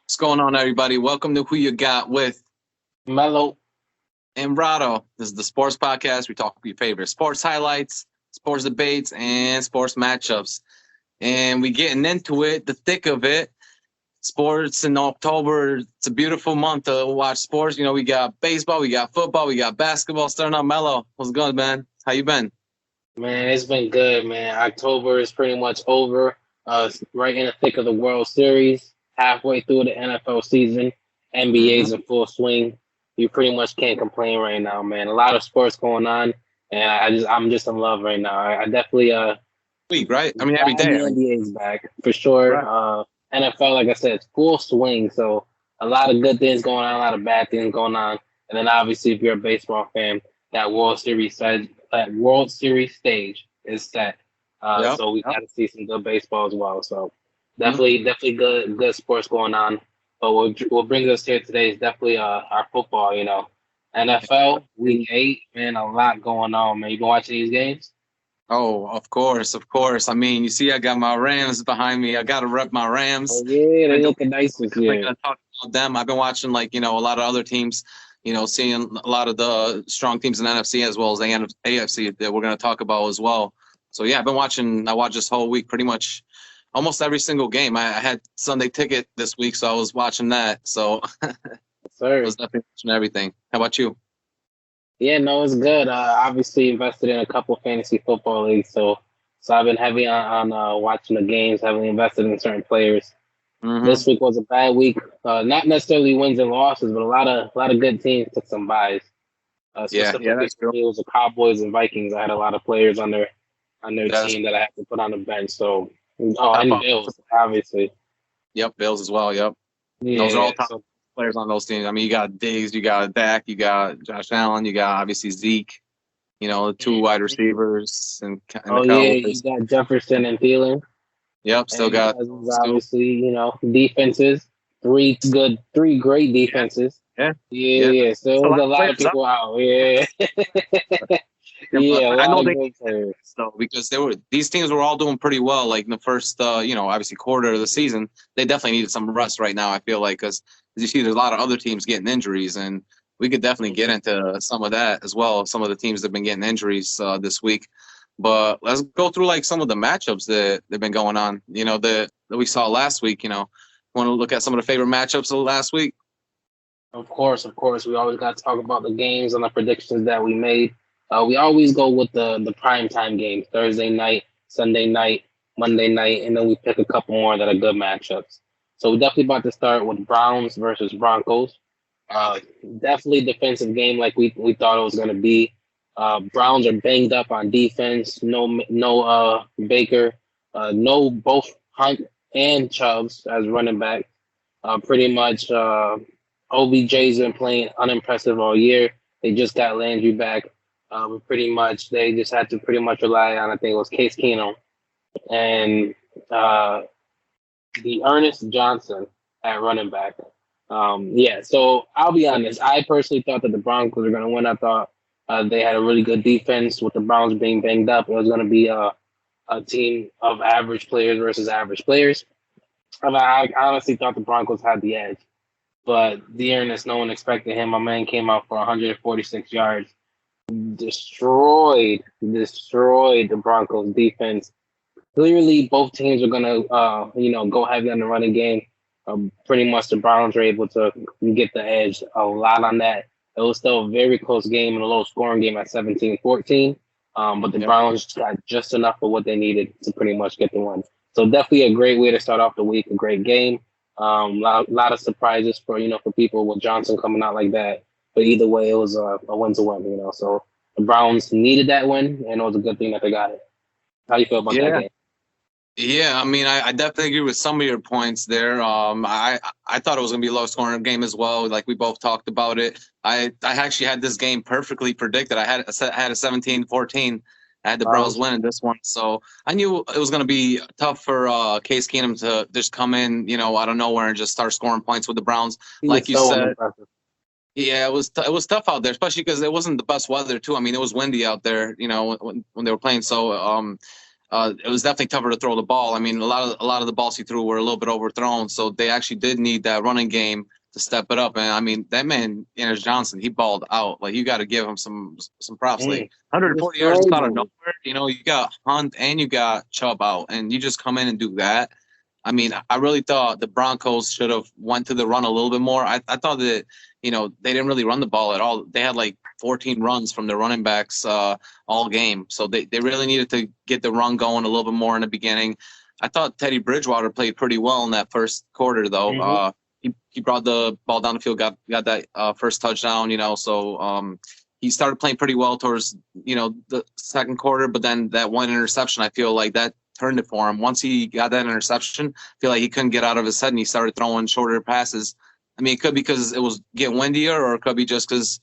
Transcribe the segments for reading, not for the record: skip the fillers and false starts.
What's going on, everybody? Welcome to Who You Got with MELO and RADO. This is the sports podcast. We talk about your favorite sports highlights, sports debates, and sports matchups. And we getting into it, the thick of it. Sports in October, it's a beautiful month to watch sports. You know, we got baseball, we got football, we got basketball. Starting out, MELO. What's good, man? How you been? Man, it's been good, man. October is pretty much over. Right in the thick of the World Series, halfway through the NFL season. NBA's in full swing. You pretty much can't complain right now, man. A lot of sports going on, and I'm just in love right now. I definitely Week, right? I mean, every glad day. the NBA's back for sure. Right. NFL, like I said, it's full swing. So a lot of good things going on, a lot of bad things going on, and then obviously if you're a baseball fan, that World Series stage is set. So we got to see some good baseball as well. So definitely good sports going on. But what brings us here today is definitely our football. You know, NFL Week 8, man, a lot going on, man. You been watching these games? Oh, of course. I mean, you see, I got my Rams behind me. I got to rep my Rams. Oh, yeah, they looking nice this year. I'm going to talk about them. I've been watching, a lot of other teams, seeing a lot of the strong teams in the NFC as well as the AFC that we're going to talk about as well. So, yeah, I watched this whole week pretty much almost every single game. I had Sunday ticket this week, so I was watching that. So, I was definitely watching everything. How about you? Yeah, no, it's good. Obviously invested in a couple of fantasy football leagues, so I've been heavy on watching the games, heavily invested in certain players. This week was a bad week. Not necessarily wins and losses, but a lot of good teams took some buys. Specifically, that's true. it was the Cowboys and Vikings. I had a lot of players on their team that I had to put on the bench. So, and Bills, obviously. Yep, Bills as well. Yep, Yeah, those are all top players on those teams. I mean, you got Diggs, you got Dak, you got Josh Allen, you got obviously Zeke. The two wide receivers and the Cowboys. You got Jefferson and Thielen. Yep, still got obviously, defenses. Three great defenses. Yeah. So it was a lot of people out. Yeah. I know because these teams were all doing pretty well. Like in the first, obviously quarter of the season, they definitely needed some rest right now. I feel like because as you see, there's a lot of other teams getting injuries, and we could definitely get into some of that as well. Some of the teams that have been getting injuries this week. But let's go through some of the matchups that have been going on. That we saw last week. Want to look at some of the favorite matchups of last week? Of course. We always got to talk about the games and the predictions that we made. We always go with the primetime games: Thursday night, Sunday night, Monday night, and then we pick a couple more that are good matchups. So we're definitely about to start with Browns versus Broncos. Definitely defensive game like we thought it was going to be. Browns are banged up on defense. No Baker. No both Hunt and Chubbs as running back. Pretty much OBJ's been playing unimpressive all year. They just got Landry back. But pretty much they just had to pretty much rely on, I think it was Case Keenum and the Ernest Johnson at running back. So I'll be honest. I personally thought that the Broncos were going to win. I thought they had a really good defense with the Browns being banged up. It was going to be a team of average players versus average players. And I honestly thought the Broncos had the edge. But the Ernest, no one expected him. My man came out for 146 yards. Destroyed the Broncos defense. Clearly, both teams are gonna, go heavy on the running game. Pretty much the Browns were able to get the edge a lot on that. It was still a very close game and a low scoring game at 17-14. But the Browns got just enough of what they needed to pretty much get the win. So definitely a great way to start off the week. A great game. Lot of surprises for people with Johnson coming out like that. But either way, it was a win to win, So the Browns needed that win, and it was a good thing that they got it. How you feel about that game? Yeah, I mean, I definitely agree with some of your points there. I thought it was going to be a low-scoring game as well. Like we both talked about it. I actually had this game perfectly predicted. I had a 17-14. I had the Browns winning this one, so I knew it was going to be tough for Case Keenum to just come in, out of nowhere and just start scoring points with the Browns. Like you said, yeah, it was tough out there, especially because it wasn't the best weather too. I mean, it was windy out there, when they were playing. So it was definitely tougher to throw the ball. I mean, a lot of the balls he threw were a little bit overthrown, so they actually did need that running game to step it up. And I mean, that man, Anders Johnson, he balled out. Like, you got to give him some props. Like, 140 yards out of nowhere. You know, you got Hunt and you got Chubb out, and you just come in and do that. I mean, I really thought the Broncos should have went to the run a little bit more. I thought that, you know, they didn't really run the ball at all. They had like 14 runs from their running backs all game. So they really needed to get the run going a little bit more in the beginning. I thought Teddy Bridgewater played pretty well in that first quarter, though. Mm-hmm. He brought the ball down the field, got that first touchdown, you know. So he started playing pretty well towards, you know, the second quarter. But then that one interception, I feel like that turned it for him. Once he got that interception, I feel like he couldn't get out of his head, and he started throwing shorter passes. I mean, it could be because it was getting windier, or it could be just because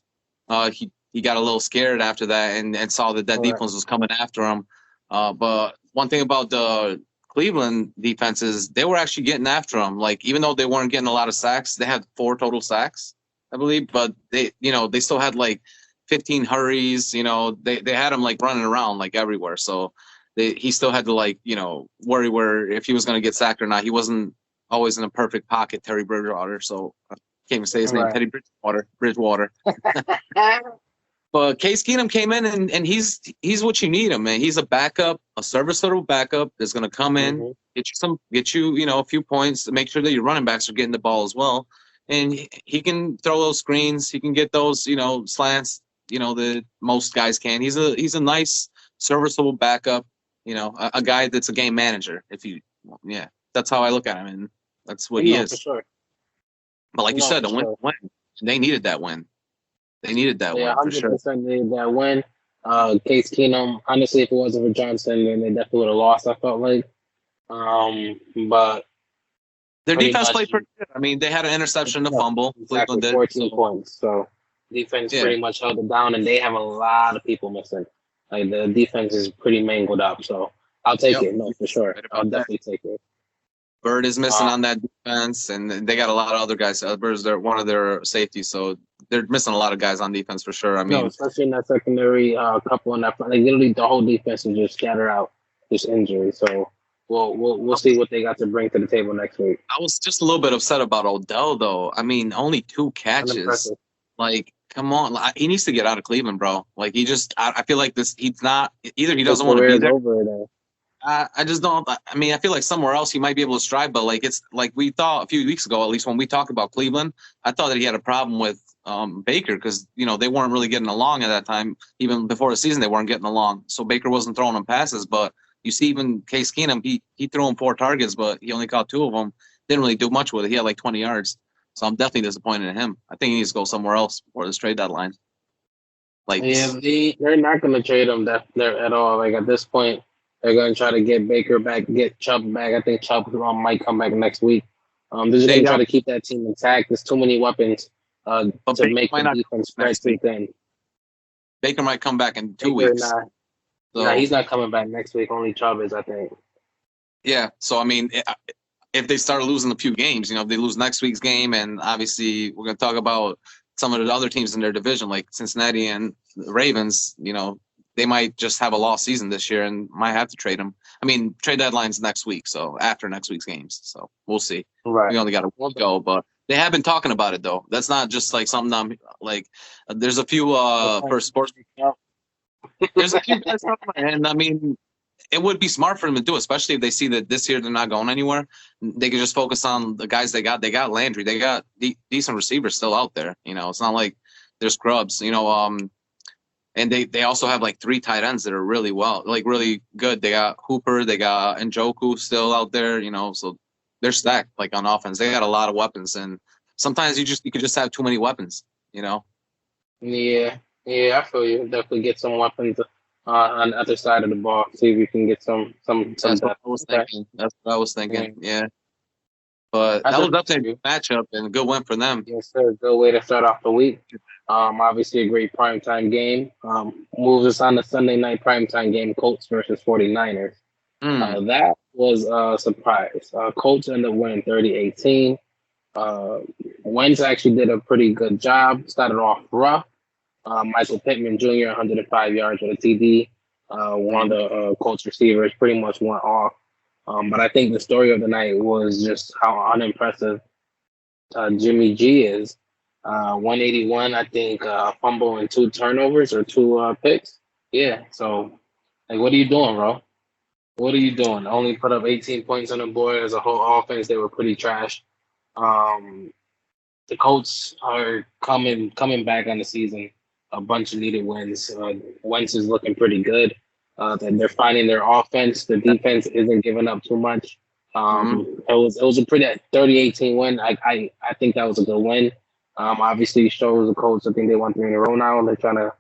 he got a little scared after that and saw that defense was coming after him. But one thing about the Cleveland defense is they were actually getting after him. Like, even though they weren't getting a lot of sacks, they had 4 total sacks, I believe. But they still had like 15 hurries. You know, they had him like running around like everywhere. So he still had to, like, you know, worry where if he was going to get sacked or not. He wasn't always in a perfect pocket, Terry Bridgewater. So I can't even say his name, Teddy Bridgewater. But Case Keenum came in, and he's what you need him, man. He's a backup, a serviceable backup that's going to come in, get you a few points to make sure that your running backs are getting the ball as well. And he can throw those screens. He can get those, you know, slants, you know, that most guys can. He's a nice, serviceable backup, you know, a guy that's a game manager. That's how I look at him, and that's what he is. For sure. But like you said, the win, they needed that win. They needed that win for sure. 100% needed that win. Case Keenum, honestly, if it wasn't for Johnson, then they definitely would have lost, I felt like. But their defense played pretty good. I mean, they had an interception, a fumble. Exactly, 14 points. So defense pretty much held it down, and they have a lot of people missing. Like, the defense is pretty mangled up. So I'll take it. No, for sure. I'll definitely take it. Bird is missing on that defense, and they got a lot of other guys. Bird's one of their safeties, so they're missing a lot of guys on defense for sure. I mean, especially in that secondary, couple in that front. Like, literally, the whole defense is just scattered out, just injury. So we'll see what they got to bring to the table next week. I was just a little bit upset about Odell, though. I mean, only 2 catches. Like, come on, he needs to get out of Cleveland, bro. Like, I feel like this. He's not either. He doesn't want to be there. I just don't. I mean, I feel like somewhere else he might be able to strive, but like, it's like we thought a few weeks ago, at least when we talked about Cleveland, I thought that he had a problem with Baker because, you know, they weren't really getting along at that time. Even before the season, they weren't getting along. So Baker wasn't throwing him passes. But you see, even Case Keenum, he threw him 4 targets, but he only caught 2 of them. Didn't really do much with it. He had like 20 yards. So I'm definitely disappointed in him. I think he needs to go somewhere else before this trade deadline. Like, they're not going to trade him there at all. Like, at this point, they're going to try to get Baker back, get Chubb back. I think Chubb might come back next week. They're just going to try to keep that team intact. There's too many weapons to make the defense spread too thin. Baker might come back in 2 weeks. He's not coming back next week. Only Chubb is, I think. Yeah, so, I mean, if they start losing a few games, you know, if they lose next week's game, and obviously we're going to talk about some of the other teams in their division, like Cincinnati and the Ravens, you know, they might just have a lost season this year and might have to trade him. I mean, trade deadline's next week, so after next week's games. So we'll see. Right. We only got a week to go, but they have been talking about it, though. That's not just like something I'm like. There's a few for sports. There's a few guys talking about it, and I mean, it would be smart for them to do, especially if they see that this year they're not going anywhere. They can just focus on the guys they got. They got Landry. They got decent receivers still out there. You know, it's not like they're scrubs. You know, and they also have like 3 tight ends that are really really good. They got Hooper, they got Njoku still out there, you know, so they're stacked like on offense. They got a lot of weapons, and sometimes you could just have too many weapons, you know. Yeah, I feel you. Definitely get some weapons on the other side of the ball. See if you can get some. That's what I was thinking. Yeah. But that was definitely a good matchup and a good win for them. Yes, sir. Good way to start off the week. Obviously a great primetime game. Moves us on the Sunday night primetime game, Colts versus 49ers. That was a surprise. Colts ended up winning 30-18. Wentz actually did a pretty good job. Started off rough. Michael Pittman Jr., 105 yards with a TD. One of the Colts receivers pretty much went off. But I think the story of the night was just how unimpressive Jimmy G is. 181, I think, fumble and 2 turnovers or 2 picks. Yeah, so, like, what are you doing, bro? What are you doing? Only put up 18 points on the board. As a whole offense, they were pretty trash. Um, the Colts are coming back on the season. A bunch of needed wins. Wentz is looking pretty good. They're finding their offense. The defense isn't giving up too much. It was a pretty 30-18 win. I think that was a good win. Obviously shows the Colts. I think they won 3 in a row now. They're trying to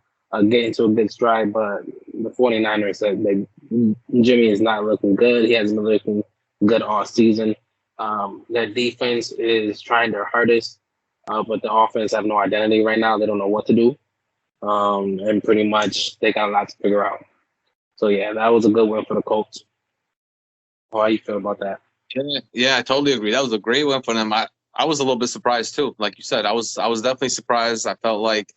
get into a good stride, but the 49ers said Jimmy is not looking good. He hasn't been looking good all season. Their defense is trying their hardest, but the offense have no identity right now. They don't know what to do, and pretty much they got a lot to figure out. So yeah, that was a good win for the Colts. How you feel about that? Yeah, I totally agree. That was a great win for them. I was a little bit surprised too. Like you said, I was definitely surprised. I felt like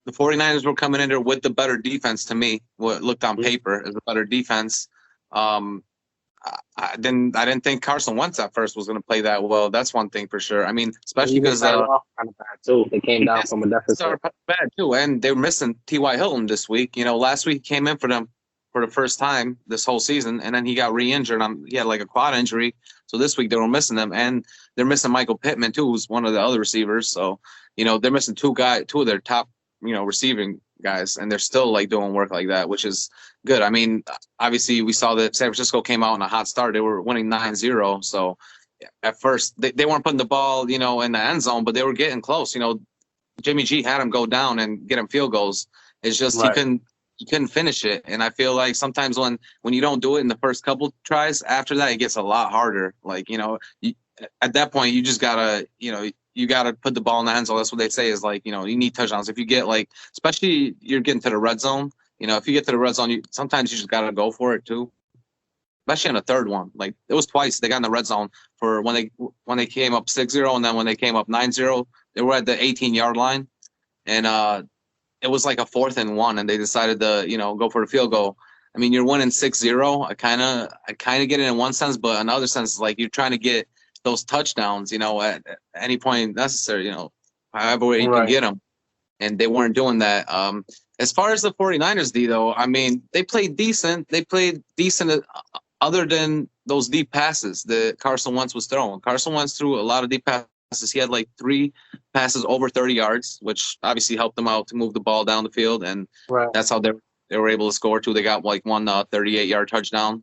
the 49ers were coming in there with the better defense to me. What looked on paper as a better defense. I didn't think Carson Wentz at first was going to play that well. That's one thing for sure. I mean, especially because kind of bad too. They came down from a deficit. Bad too, and they were missing T.Y. Hilton this week. You know, last week he came in for them for the first time this whole season, and then he got re-injured. He had like a quad injury, so this week they were missing him, and they're missing Michael Pittman too, who's one of the other receivers. So you know they're missing two of their top receiving guys, and they're still like doing work like that, which is good. I mean, obviously we saw that San Francisco came out in a hot start. They were winning 9-0, so at first they weren't putting the ball in the end zone, but they were getting close. Jimmy G had him go down and get him field goals. It's just Right. he couldn't finish it, and I feel like sometimes when you don't do it in the first couple tries, after that it gets a lot harder. Like at that point you just gotta you gotta put the ball in the end zone. That's what they say is like you need touchdowns. If you get especially you're getting to the red zone. If you get to the red zone, sometimes you just gotta go for it too. Especially in the third one, like it was twice they got in the red zone for when they came up 6-0, and then when they came up 9-0, they were at the 18-yard line, and it was like a 4th and 1, and they decided to go for the field goal. I mean, you're winning 6-0. I kind of get it in one sense, but another sense is like you're trying to get those touchdowns, at any point necessary, however way you can get them, and they weren't doing that. As far as the 49ers, though, I mean, they played decent. They played decent other than those deep passes that Carson Wentz was throwing. Carson Wentz threw a lot of deep passes. He had like 3 passes over 30 yards, which obviously helped them out to move the ball down the field, and that's how they were able to score too. They got like one 38-yard touchdown.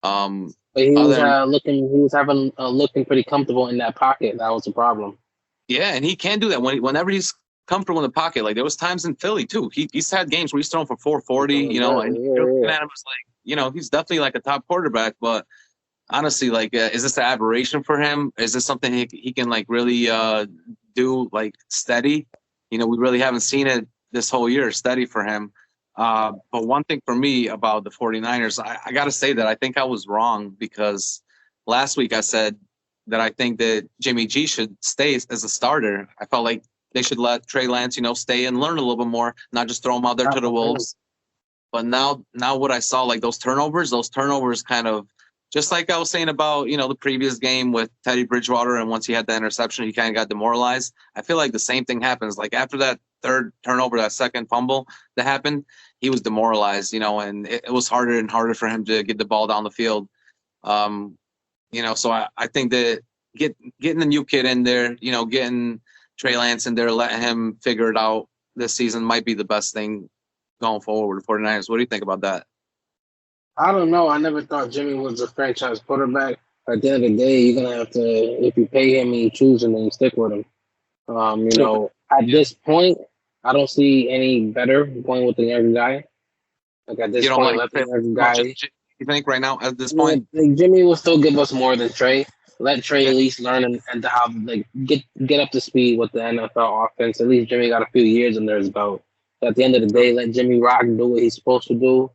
But he was looking pretty comfortable in that pocket. That was the problem. Yeah, and he can do that whenever he's comfortable in the pocket. Like there was times in Philly too. He's had games where he's thrown for 440. And you're looking at him as like he's definitely like a top quarterback. But honestly, like, is this an aberration for him? Is this something he can like really do like steady? We really haven't seen it this whole year steady for him. But one thing for me about the 49ers, I got to say that I think I was wrong, because last week I said that I think that Jimmy G should stay as a starter. I felt like they should let Trey Lance, stay and learn a little bit more, not just throw him out there to the wolves. But now what I saw, like those turnovers kind of, just like I was saying about, the previous game with Teddy Bridgewater, and once he had the interception, he kind of got demoralized. I feel like the same thing happens. Like after that third turnover, that second fumble that happened, he was demoralized, and it was harder and harder for him to get the ball down the field. So I think that getting the new kid in there, getting Trey Lance in there, letting him figure it out this season might be the best thing going forward with the 49ers. What do you think about that? I don't know. I never thought Jimmy was a franchise quarterback. At the end of the day, you're going to have to, if you pay him and you choose him, then you stick with him. At this point, I don't see any better going with the younger guy. Like at this point, let the younger guy. You think right now at this point? Like Jimmy will still give us more than Trey. Let Trey at least learn and to how get up to speed with the NFL offense. At least Jimmy got a few years under his belt. So at the end of the day, let Jimmy rock and do what he's supposed to do.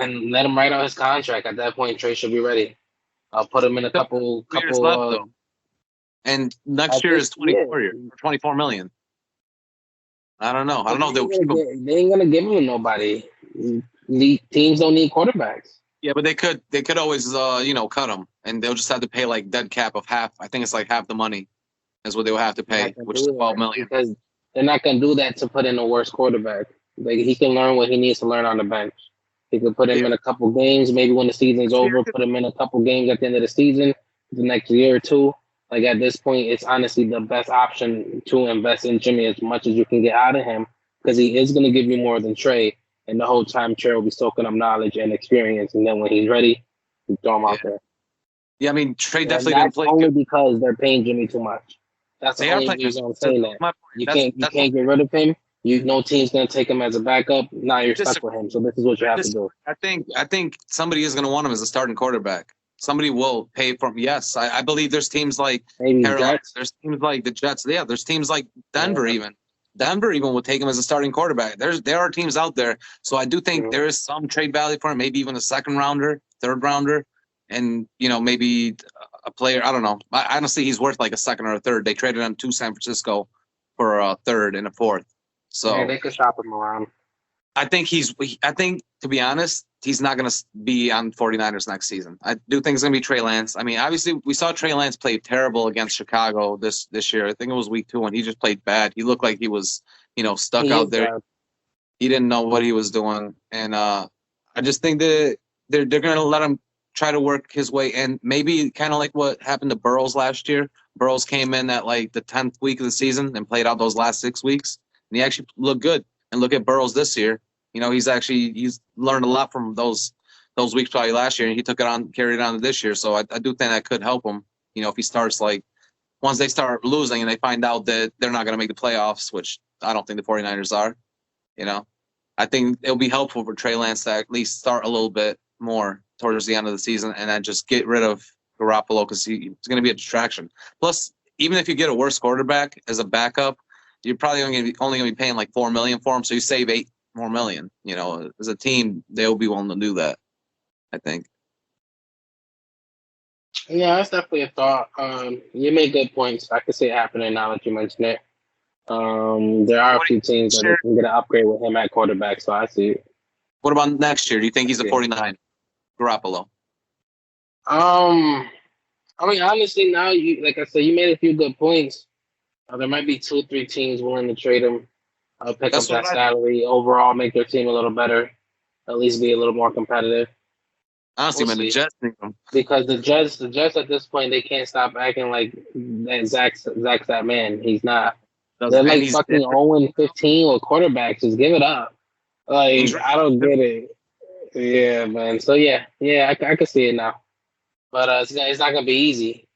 And let him write out his contract. At that point, Trey should be ready. I'll put him in a couple years left, and next year is 24 million. I don't know. I don't know if they'll keep him. They ain't gonna give him to nobody. Teams don't need quarterbacks. Yeah, but they could always cut him, and they'll just have to pay like dead cap of half. I think it's like half the money is what they will have to pay, which is 12 million. Because they're not gonna do that to put in a worse quarterback. Like he can learn what he needs to learn on the bench. He could put him in a couple games, maybe when the season's over, put him in a couple games at the end of the season, the next year or two. Like at this point, it's honestly the best option to invest in Jimmy as much as you can get out of him because he is going to give you more than Trey. And the whole time, Trey will be soaking up knowledge and experience. And then when he's ready, you throw him out there. Yeah, I mean, Trey definitely didn't play. Only because they're paying Jimmy too much. That's the only reason I'm saying that. You can't get rid of him. No team's gonna take him as a backup. Now you're stuck with him. So this is what you have to do. I think somebody is gonna want him as a starting quarterback. Somebody will pay for him. Yes, I believe there's teams like Carolina. There's teams like the Jets. Yeah, there's teams like Denver even. Denver even will take him as a starting quarterback. There are teams out there. So I do think there is some trade value for him. Maybe even a second rounder, third rounder, and maybe a player. I don't know. Honestly, he's worth like a second or a third. They traded him to San Francisco for a third and a fourth. So they could shop him around. I think to be honest, he's not going to be on 49ers next season. I do think it's going to be Trey Lance. I mean, obviously, we saw Trey Lance play terrible against Chicago this year. I think it was week 2 when he just played bad. He looked like he was, stuck out there. Bad. He didn't know what he was doing. And I just think that they're going to let him try to work his way in. Maybe kind of like what happened to Burrows last year. Burrows came in at like the 10th week of the season and played out those last 6 weeks. And he actually looked good. And look at Burrows this year. He's learned a lot from those weeks probably last year, and he carried it on to this year. So I do think that could help him. If he starts once they start losing and they find out that they're not going to make the playoffs, which I don't think the 49ers are, I think it'll be helpful for Trey Lance to at least start a little bit more towards the end of the season and then just get rid of Garoppolo because it's going to be a distraction. Plus, even if you get a worse quarterback as a backup, you're probably only going to be paying like $4 million for him, so you save $8 more million. As a team, they'll be willing to do that, I think. Yeah, that's definitely a thought. You make good points. I could see it happening now that you mention it. There are a few teams that can get an upgrade with him at quarterback, so I see it. What about next year? Do you think he's a 49 Garoppolo? I mean, honestly, now like I said, you made a few good points. There might be 2-3 teams willing to trade him, pick up that salary, overall make their team a little better, at least be a little more competitive. Honestly, man, the Jets need him. Because the Jets at this point, they can't stop acting like that Zach's that man. He's not. They're like fucking 0-15 with quarterbacks. Just give it up. Like, I don't get it. Yeah, man. So, yeah, I can see it now. But it's not going to be easy.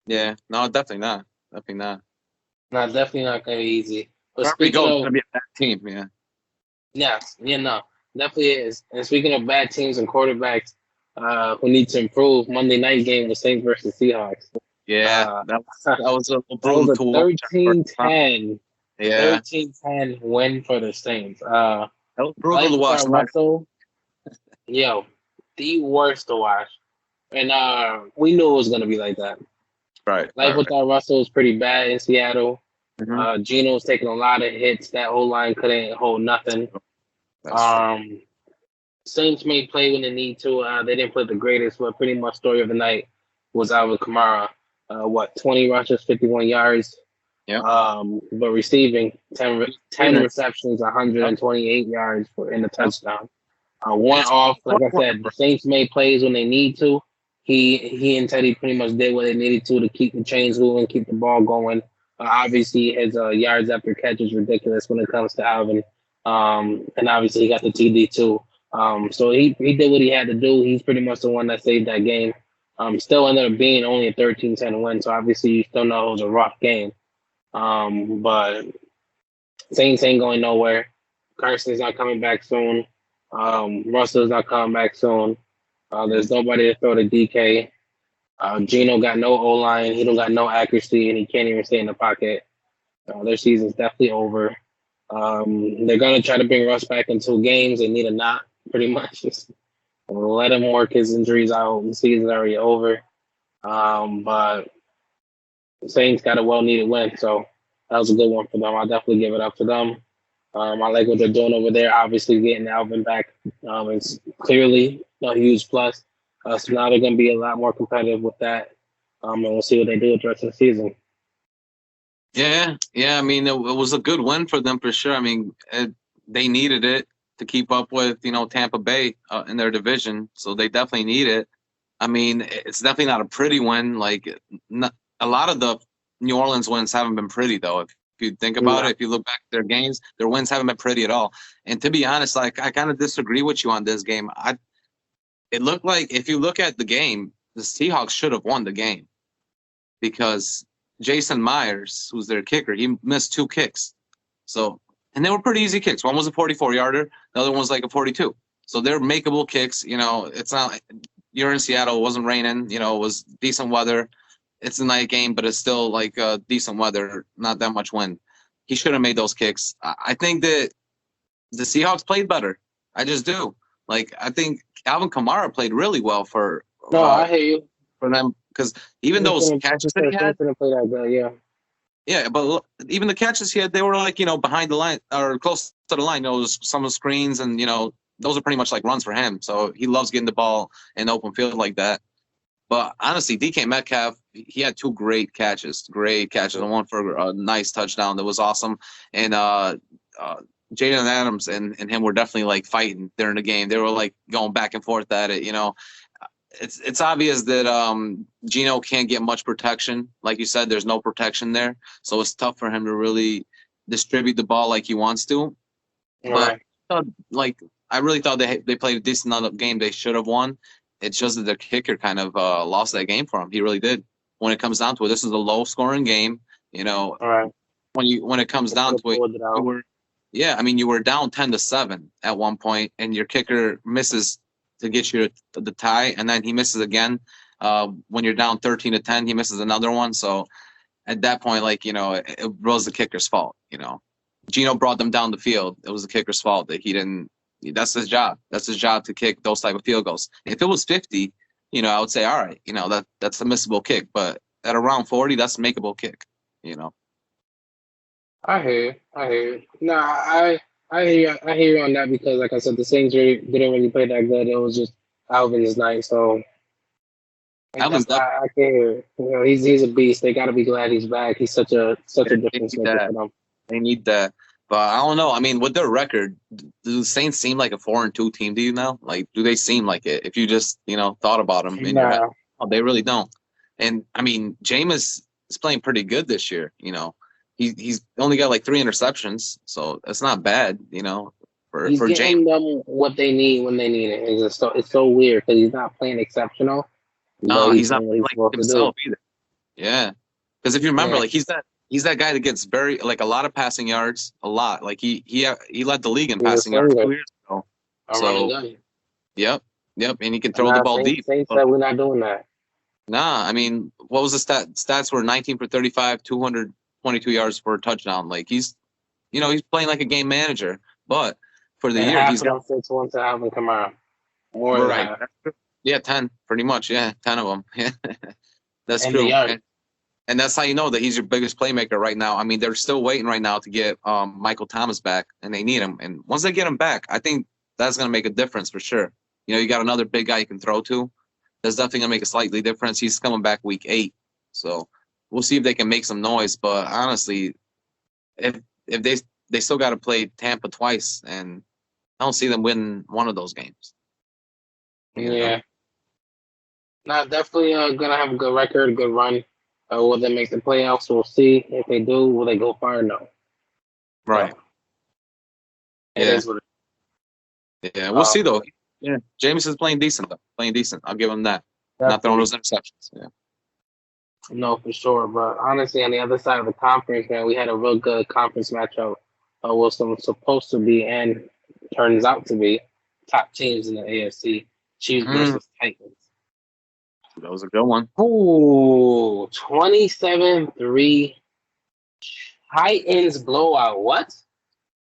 Yeah, no, definitely not. Definitely not. No, definitely not going to be easy. But it's going to be a bad team, yeah. Yeah, no, definitely is. And speaking of bad teams and quarterbacks who need to improve, Monday night game was Saints versus Seahawks. Yeah, that was a brutal 13-10. Yeah. 13-10 win for the Saints. That was brutal to watch. Russell, the worst to watch. And we knew it was going to be like that. Right. Life without Russell is pretty bad in Seattle. Mm-hmm. Geno's taking a lot of hits. That whole line couldn't hold nothing. Saints may play when they need to. They didn't play the greatest, but pretty much story of the night was Alvin Kamara. 20 rushes, 51 yards. Yeah. But receiving 10 receptions, 128 yards in the touchdown. One off, like I said, the Saints made plays when they need to. He and Teddy pretty much did what they needed to keep the chains moving, keep the ball going. Obviously, his yards after catch is ridiculous when it comes to Alvin. And obviously, he got the TD too. So he did what he had to do. He's pretty much the one that saved that game. Still ended up being only a 13-10 win. So obviously, you still know it was a rough game. But Saints ain't going nowhere. Carson's not coming back soon. Russell's not coming back soon. There's nobody to throw to DK. Geno got no O-line. He don't got no accuracy, and he can't even stay in the pocket. Their season's definitely over. They're going to try to bring Russ back in 2 games. They need a knot, pretty much. Just let him work his injuries out. The season's already over. But the Saints got a well-needed win, so that was a good one for them. I'll definitely give it up to them. I like what they're doing over there. Obviously, getting Alvin back is clearly a huge plus. So now they're going to be a lot more competitive with that. And we'll see what they do with the rest of the season. Yeah. I mean, it was a good win for them for sure. I mean, they needed it to keep up with, Tampa Bay in their division. So they definitely need it. I mean, it's definitely not a pretty win. Like, a lot of the New Orleans wins haven't been pretty, though. If you think about it, if you look back at their games, their wins haven't been pretty at all. And to be honest, like, I kind of disagree with you on this game. It looked like, if you look at the game, the Seahawks should have won the game because Jason Myers, who's their kicker, he missed 2 kicks. So, and they were pretty easy kicks. One was a 44-yarder, the other one was like a 42. So they're makeable kicks. It's not. You're in Seattle. It wasn't raining. It was decent weather. It's a night game, but it's still like decent weather, not that much wind. He should have made those kicks. I think that the Seahawks played better. I just do. Like, I think Alvin Kamara played really well for. No, I hear you. For them, because even those catches that he had, yeah, but even the catches he had, they were like behind the line or close to the line. Some of the screens, and those are pretty much like runs for him. So he loves getting the ball in open field like that. But honestly, DK Metcalf, he had 2 great catches. And one for a nice touchdown that was awesome. And Jaden Adams and him were definitely like fighting during the game. They were like going back and forth at it. It's obvious that Geno can't get much protection. Like you said, there's no protection there. So it's tough for him to really distribute the ball like he wants to. Right. But I really thought they played a decent enough game. They should have won. It's just that their kicker kind of lost that game for him. He really did. When it comes down to it, this is a low-scoring game. All right. When it comes down to it, you were down 10-7 at one point, and your kicker misses to get you the tie, and then he misses again. When you're down 13-10, he misses another one. So at that point, it was the kicker's fault. Geno brought them down the field. It was the kicker's fault that he didn't. That's his job. That's his job to kick those type of field goals. If it was 50, I would say, all right, that's a missable kick. But at around 40, that's a makeable kick. I hear you. No, I hear you on that because, like I said, the Saints didn't really play that good. It was just Alvin's night, so I can't hear it. He's a beast. They got to be glad he's back. He's such a difference maker for them. They need that. But I don't know. I mean, with their record, do the Saints seem like a 4-2 team to you now? Like, do they seem like it? If you just, thought about them in your head. Oh, they really don't. And, I mean, Jameis is playing pretty good this year, He's only got like 3 interceptions, so that's not bad, for he's getting James. them what they need when they need it. It's so weird because he's not playing exceptional. No, he's not playing like himself either. Yeah, because if you remember, like he's that guy that gets very like a lot of passing yards, a lot. Like he led the league in passing yards 2 years ago. Yep, and he can throw the ball deep. Saints said we're not doing that. Nah, I mean, what was the stats were 19 for 35, 222 yards for a touchdown. Like he's playing like a game manager. But for the year, he's got 6 ones to Alvin Kamara. Right. Yeah, 10, pretty much. Yeah, 10 of them. Yeah, that's true. And that's how you know that he's your biggest playmaker right now. I mean, they're still waiting right now to get Michael Thomas back, and they need him. And once they get him back, I think that's going to make a difference for sure. You got another big guy you can throw to. That's definitely going to make a slightly difference. He's coming back week 8. So we'll see if they can make some noise. But honestly, if they still got to play Tampa twice, and I don't see them winning one of those games. Yeah. No, definitely going to have a good record, a good run. Will they make the playoffs? We'll see. If they do, will they go far? No. Right. It is what it is. Yeah, we'll see, though. Yeah, James is playing decent, though. Playing decent. I'll give him that. Definitely. Not throwing those interceptions. Yeah. No, for sure. But honestly, on the other side of the conference, man, we had a real good conference matchup. Wilson was supposed to be and turns out to be top teams in the AFC. Chiefs versus Titans. That was a good one. Ooh, 27-3 Titans blowout. What?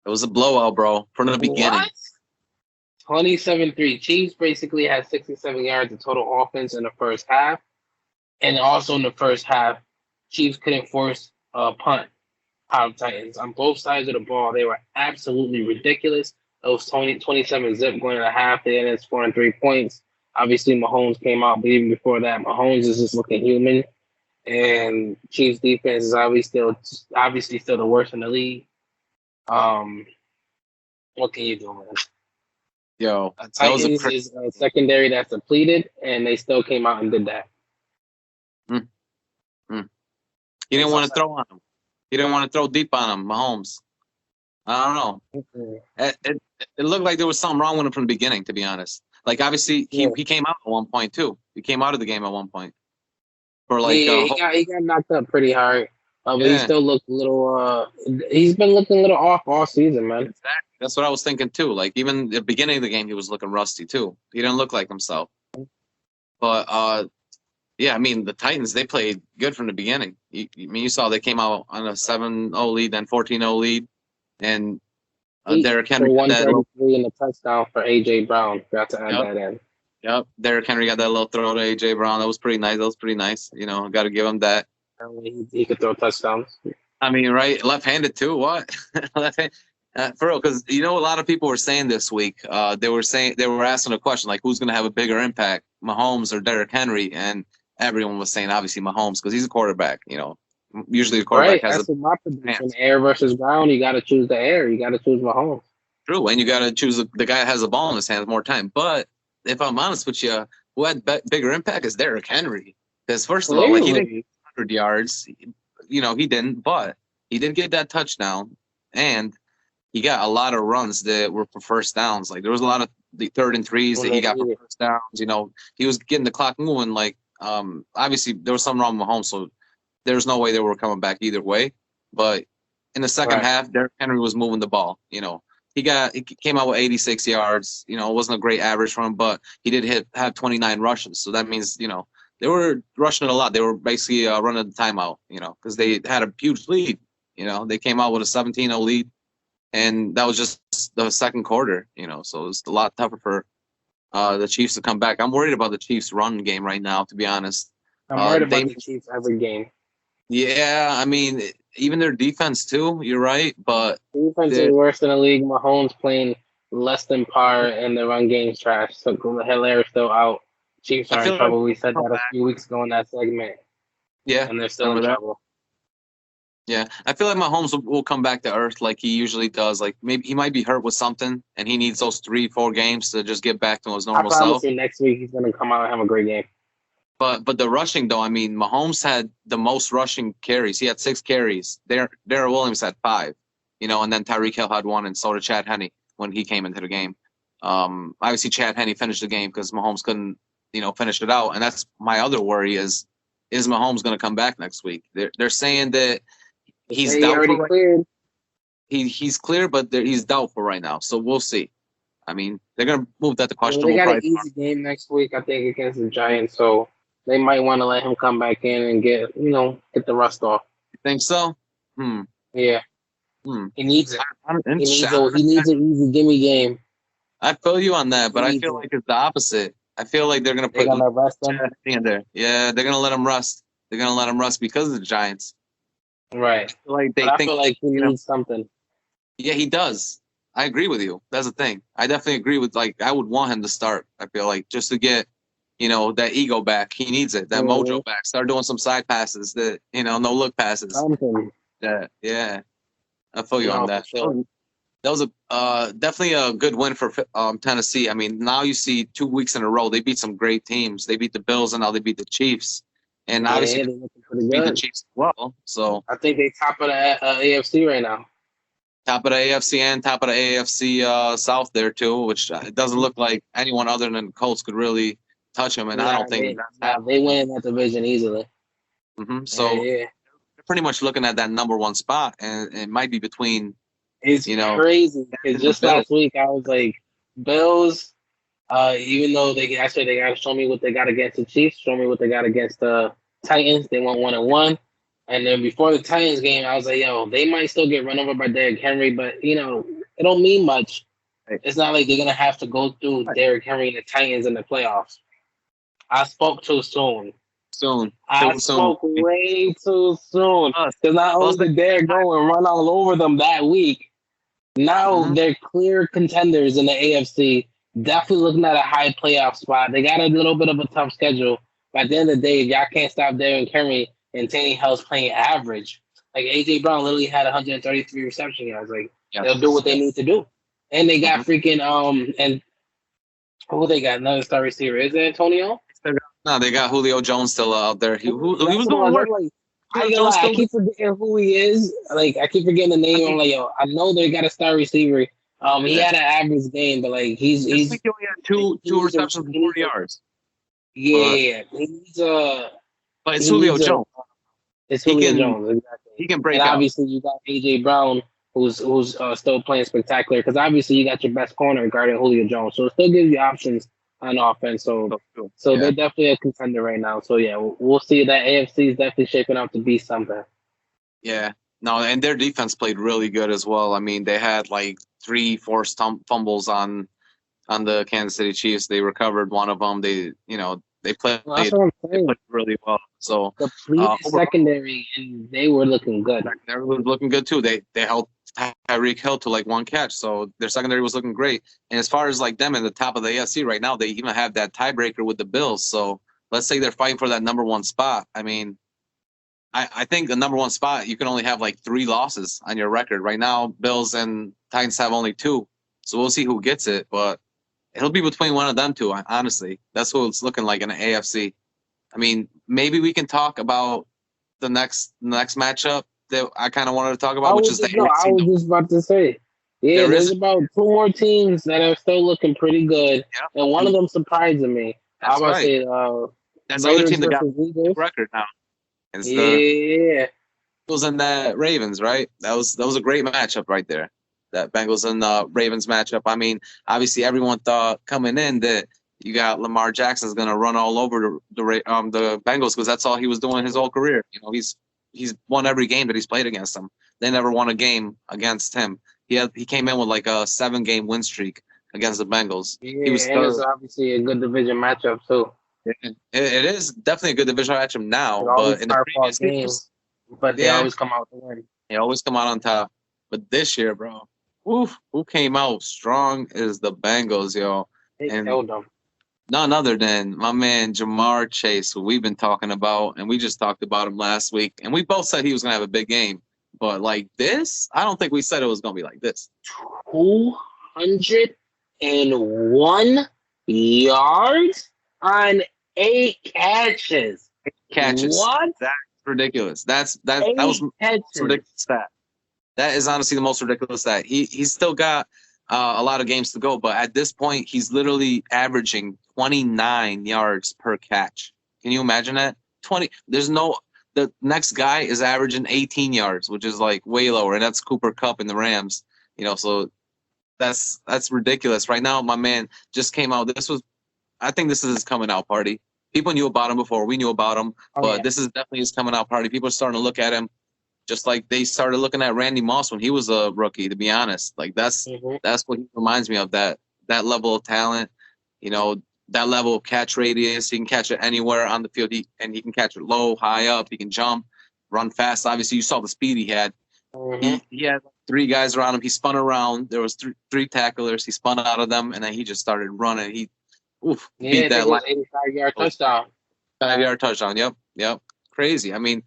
It was a blowout, bro, from the beginning. 27-3. Chiefs basically had 67 yards of total offense in the first half. And also in the first half, Chiefs couldn't force a punt. Titans on both sides of the ball. They were absolutely ridiculous. It was 27 zip going into half. They ended up scoring 3 points. Obviously, Mahomes came out, but even before that, Mahomes is just looking human. And Chiefs defense is obviously still the worst in the league. What can you do, man? Yo, Titans is a secondary that's depleted, and they still came out and did that. He didn't want to throw on him. He didn't want to throw deep on him, Mahomes. I don't know. It looked like there was something wrong with him from the beginning, to be honest. Like, obviously, he came out at one point, too. He came out of the game at one point. For like, he got knocked up pretty hard. But he still looked a little he's been looking a little off all season, man. Exactly. That's what I was thinking, too. Like, even at the beginning of the game, he was looking rusty, too. He didn't look like himself. But, yeah, I mean, the Titans, they played good from the beginning. You saw they came out on a 7-0 lead, then 14-0 lead. And Derrick Henry got that 133 and a touchdown for A.J. Brown. Got to add that in. Yep, Derrick Henry got that little throw to A.J. Brown. That was pretty nice. You know, got to give him that. He could throw touchdowns. I mean, right, left-handed too. What? Left-handed. For real, because a lot of people were saying this week. They were asking a question like, who's going to have a bigger impact, Mahomes or Derrick Henry? And everyone was saying obviously Mahomes because he's a quarterback. You know, usually the quarterback has my prediction. Air versus ground. You got to choose the air. You got to choose Mahomes. True, and you got to choose the guy that has the ball in his hands more time. But if I'm honest with you, who had bigger impact is Derrick Henry. Because first of all, like, he didn't get 100 yards. He didn't, but he did get that touchdown, and he got a lot of runs that were for first downs. Like, there was a lot of the 3rd and 3s that he got for first downs. You know, he was getting the clock moving. Like, obviously there was something wrong with Mahomes, so there's no way they were coming back either way. But in the second half, Derrick Henry was moving the ball. You know, he came out with 86 yards. You know, it wasn't a great average for him, but he did have 29 rushes. So that means, they were rushing it a lot. They were basically running the timeout, because they had a huge lead. They came out with a 17-0 lead, and that was just the second quarter, so it's a lot tougher for the Chiefs to come back. I'm worried about the Chiefs' run game right now, to be honest. I'm worried about the Chiefs every game. Yeah, I mean, even their defense, too. You're right, but defense is worse than the league. Mahomes playing less than par, and the run game's trash. So Hilaire's still out. Chiefs are in trouble. We said that a few weeks ago in that segment. Yeah. And they're still in trouble. Yeah. I feel like Mahomes will come back to earth like he usually does. Like, maybe he might be hurt with something, and he needs those 3-4 games to just get back to his normal self. I promise you next week he's going to come out and have a great game. But the rushing, though, I mean, Mahomes had the most rushing carries. He had 6 carries. Darrell Williams had 5, and then Tyreek Hill had 1, and so did Chad Henne when he came into the game. Obviously, Chad Henne finished the game because Mahomes couldn't, finish it out. And that's my other worry is Mahomes going to come back next week? They're saying that he's doubtful. Cleared. He's clear, but he's doubtful right now. So we'll see. I mean, they're going to move that to question. They got an easy game next week, I think, against the Giants. So they might want to let him come back in and get the rust off. You think so? Yeah. He needs it. He needs an easy gimme game. I feel you on that, but I feel like it's the opposite. I feel like they're going to put rest him in there. Yeah, they're going to let him rust. They're going to let him rust because of the Giants. Right. I feel like he needs something. Yeah, he does. I agree with you. That's the thing. I definitely agree with, I would want him to start. I feel like just to get, that ego back. He needs it. That mojo back. Start doing some side passes that, no look passes. Something. Yeah. I feel you on that. Sure. That was definitely a good win for Tennessee. I mean, now you see 2 weeks in a row they beat some great teams. They beat the Bills, and now they beat the Chiefs. And obviously, they beat the Chiefs as well. So I think they top of the AFC right now. Top of the AFC and top of the AFC South there too, which it doesn't look like anyone other than the Colts could really touch them. And I don't think they win that division easily. Mm-hmm. So they're pretty much looking at that number 1 spot, and it might be between. It's crazy because just last week I was like, Bills. Even though they got to show me what they got against the Chiefs, show me what they got against the Titans. They went 1-1, and then before the Titans game, I was like, yo, they might still get run over by Derrick Henry, but it don't mean much. It's not like they're gonna have to go through Derrick Henry and the Titans in the playoffs. I spoke too soon. Soon. I Too soon. spoke way too soon. Plus, Because not plus only did they go and run all over them that week, now mhm. they're clear contenders in the AFC. Definitely looking at a high playoff spot. They got a little bit of a tough schedule. But at the end of the day, if y'all can't stop Derrick Henry and Tannehill's playing average, like AJ Brown literally had 133 reception yards. Like they'll do Yes. what they need to do. And they got Mhm. freaking and who they got another star receiver? Is it Antonio? No, they got Julio Jones still out there. He That's was what I doing was. work. I'm like, I Julio ain't gonna Jones lie, I still. keep forgetting who he is. Like I keep forgetting the I name. mean, I'm like, yo, I know they got a star receiver. He yeah. had an average game, but like This week he only had two receptions for 40 yards. But yeah, it's he Julio needs a Jones. it's He Julio can Jones exactly. he can And break out. obviously you got AJ Brown who's still playing spectacular because obviously you got your best corner guarding Julio Jones, so it still gives you options on offense. So they're Yeah. definitely a contender right now. So yeah, we'll see that AFC is definitely shaping up to be something. Yeah. No, and their defense played really good as well. I mean, they had like three forced fumbles on the Kansas City Chiefs. They recovered one of them. They played Well, that's what I'm saying. really well. So Depleted overall, secondary, and they were looking good. secondary was looking good too. They held Tyreek Hill to like one catch, so their secondary was looking great. And as far as like them in the top of the AFC right now, they even have that tiebreaker with the Bills. So let's say they're fighting for that number one spot. I mean, I think the number one spot you can only have like 3 losses on your record right now. Bills and Titans have only 2, so we'll see who gets it. But it'll be between one of them two. Honestly, that's what it's looking like in the AFC. I mean, maybe we can talk about the next matchup that I kind of wanted to talk about, which is the I AFC. was just about to say, yeah, There there's is, about 2 more teams that are still looking pretty good, yeah, and one of them surprising me. I that's was about to right. say, That's the other Raiders team that got versus the Eagles. record now. It's the Yeah, Bengals and the Ravens, right? That was a great matchup right there. That Bengals and Ravens matchup. I mean, obviously everyone thought coming in that you got Lamar Jackson's going to run all over the Bengals because that's all he was doing his whole career. He's won every game that he's played against them. They never won a game against him. He came in with like a 7-game win streak against the Bengals. He was and it's third. obviously a good division matchup too. It is definitely a good division matchup now, It always but in the hard fought previous games, games, but they yeah, always come out to win. they always come out on top. But this year, bro, oof, who came out strong is the Bengals, yo. They And killed them. none other than my man Jamar Chase, who we've been talking about, and we just talked about him last week, and we both said he was gonna have a big game. But like this, I don't think we said it was gonna be like this. 201 yards on 8 catches. Catches. What? That's ridiculous. That Eight was the catches. most ridiculous stat. That is honestly the most ridiculous stat. He's still got a lot of games to go, but at this point, he's literally averaging 29 yards per catch. Can you imagine that? 20. The next guy is averaging 18 yards, which is like way lower, and that's Cooper Kupp in the Rams. So that's ridiculous. Right now, my man just came out. I think this is his coming out party. People knew about him before. We knew about him, but this is definitely his coming out party. People are starting to look at him just like they started looking at Randy Moss when he was a rookie, to be honest. Like that's what he reminds me of, that level of talent, that level of catch radius. He can catch it anywhere on the field, and he can catch it low, high up. He can jump, run fast. Obviously, you saw the speed he had. He had 3 guys around him. He spun around. There was three tacklers. He spun out of them, and then he just started running. He beat that 85-yard touchdown. 5-yard touchdown. Yep. Crazy. I mean,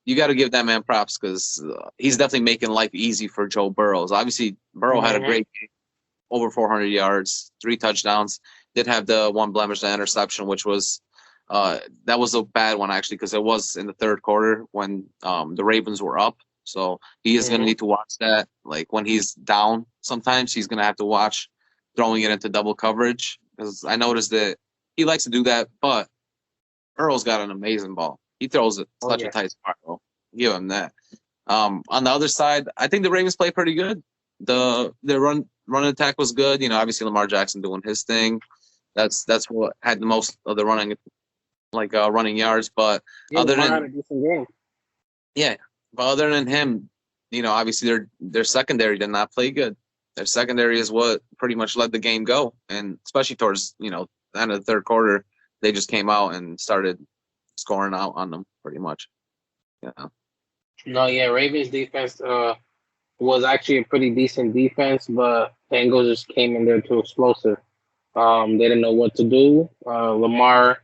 you got to give that man props because he's definitely making life easy for Joe Burrows. Obviously, Burrow had a great game, over 400 yards, 3 touchdowns. Did have the one blemish, the interception, which was that was a bad one actually because it was in the third quarter when the Ravens were up. So he is going to need to watch that. Like when he's down, sometimes he's going to have to watch throwing it into double coverage because I noticed that he likes to do that, but Burrow's got an amazing ball. He throws it such a tight spot, bro. Give him that. On the other side, I think the Ravens play pretty good. Their run attack was good. Obviously Lamar Jackson doing his thing. That's what had the most of the running yards. But other than had a decent game. Yeah, but other than him, obviously their secondary did not play good. Their secondary is what pretty much let the game go, and especially towards the end of the third quarter, they just came out and started scoring out on them pretty much. Yeah. No, yeah, Ravens defense was actually a pretty decent defense, but Bengals just came in there too explosive. They didn't know what to do. Lamar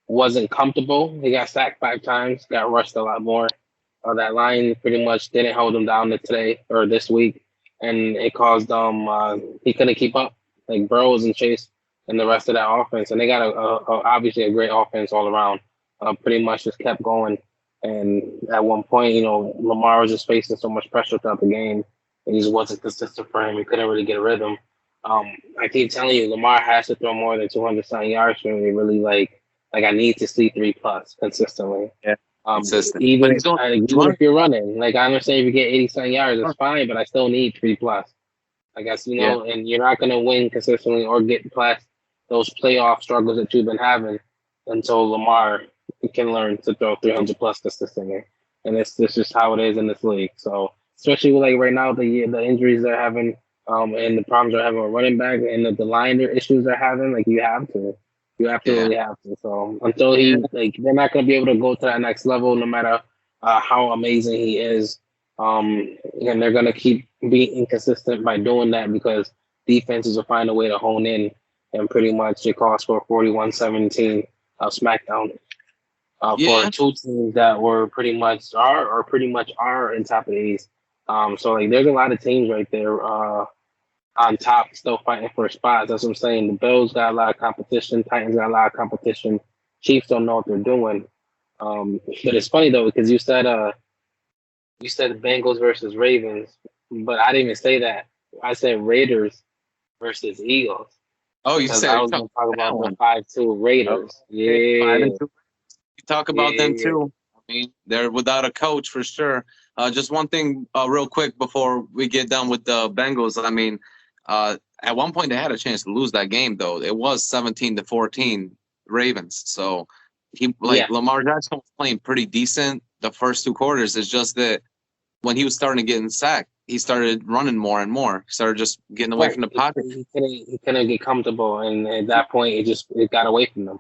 wasn't comfortable. He got sacked 5 times, got rushed a lot more. That line pretty much didn't hold him down today or this week, and it caused he couldn't keep up. Like Burrows and Chase and the rest of that offense, and they got obviously a great offense all around. Pretty much just kept going, and at one point, Lamar was just facing so much pressure throughout the game, and he just wasn't consistent for him. He couldn't really get a rhythm. I keep telling you, Lamar has to throw more than 200-something yards for me to really like I need to see 3+ consistently. Yeah. Consistent. Even if you're running, like I understand if you get 80-something yards, that's fine, but I still need 3+. I guess and you're not gonna win consistently or get past those playoff struggles that you've been having until Lamar can learn to throw 300+ consistently. And this just how it is in this league. So especially with like right now the injuries they're having, and the problems they're having with running back and the line issues they're having, like you have to really have to. So until they're not going to be able to go to that next level, no matter how amazing he is. And they're going to keep being inconsistent by doing that because defenses will find a way to hone in, and pretty much it calls for 41-17 smackdown for 2 teams that were pretty much are in top of the East. So like there's a lot of teams right there on top still fighting for spots. That's what I'm saying. The Bills got a lot of competition. Titans got a lot of competition. Chiefs don't know what they're doing. But it's funny though because you said the Bengals versus Ravens, but I didn't even say that. I said Raiders versus Eagles. Oh, you said I was going to talk about the 5-2 Raiders. Yeah, 5-2. You talk about them too. I mean, they're without a coach for sure. Just one thing, real quick before we get done with the Bengals. I mean, at one point they had a chance to lose that game, though. It was 17-14 Ravens. So Lamar Jackson was playing pretty decent the first 2 quarters. It's just that when he was starting to get sacked, he started running more and more. He started just getting away from the pocket. He couldn't get comfortable, and at that point, it got away from him.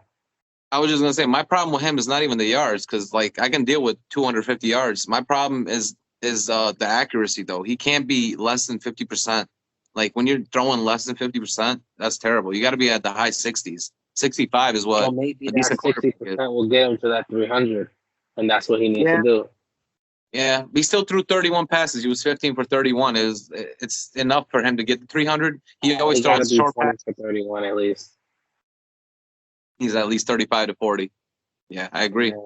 I was just gonna say my problem with him is not even the yards, because like I can deal with 250 yards. My problem is the accuracy, though. He can't be less than 50%. Like when you're throwing less than 50%, that's terrible. You got to be at the high 60s. 65 is what. Well, maybe that 60% will get him to that 300, and that's what he needs to do. Yeah, he still threw 31 passes. He was 15 for 31. It's enough for him to get the 300. He always throws short passes for 31 at least. He's at least 35 to 40. Yeah, I agree. Yeah.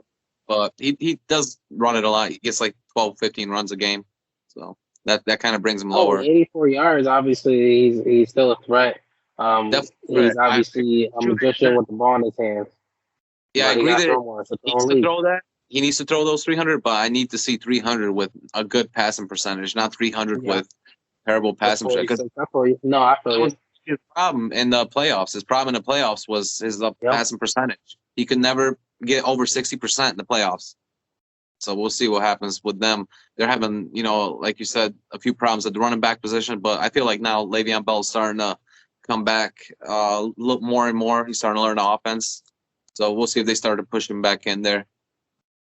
But he does run it a lot. He gets like 12, 15 runs a game. So that kind of brings him lower. 84 yards, obviously, he's still a threat. He's obviously a magician with the ball in his hands. Yeah, I agree that he needs to throw that. He needs to throw those 300, but I need to see 300 with a good passing percentage, not 300 with terrible passing percentage. No, I feel you. His problem in the playoffs. His problem in the playoffs was his passing percentage. He could never get over 60% in the playoffs. So we'll see what happens with them. They're having, like you said, a few problems at the running back position, but I feel like now Le'Veon Bell's starting to come back, look more and more. He's starting to learn the offense. So we'll see if they start to push him back in there.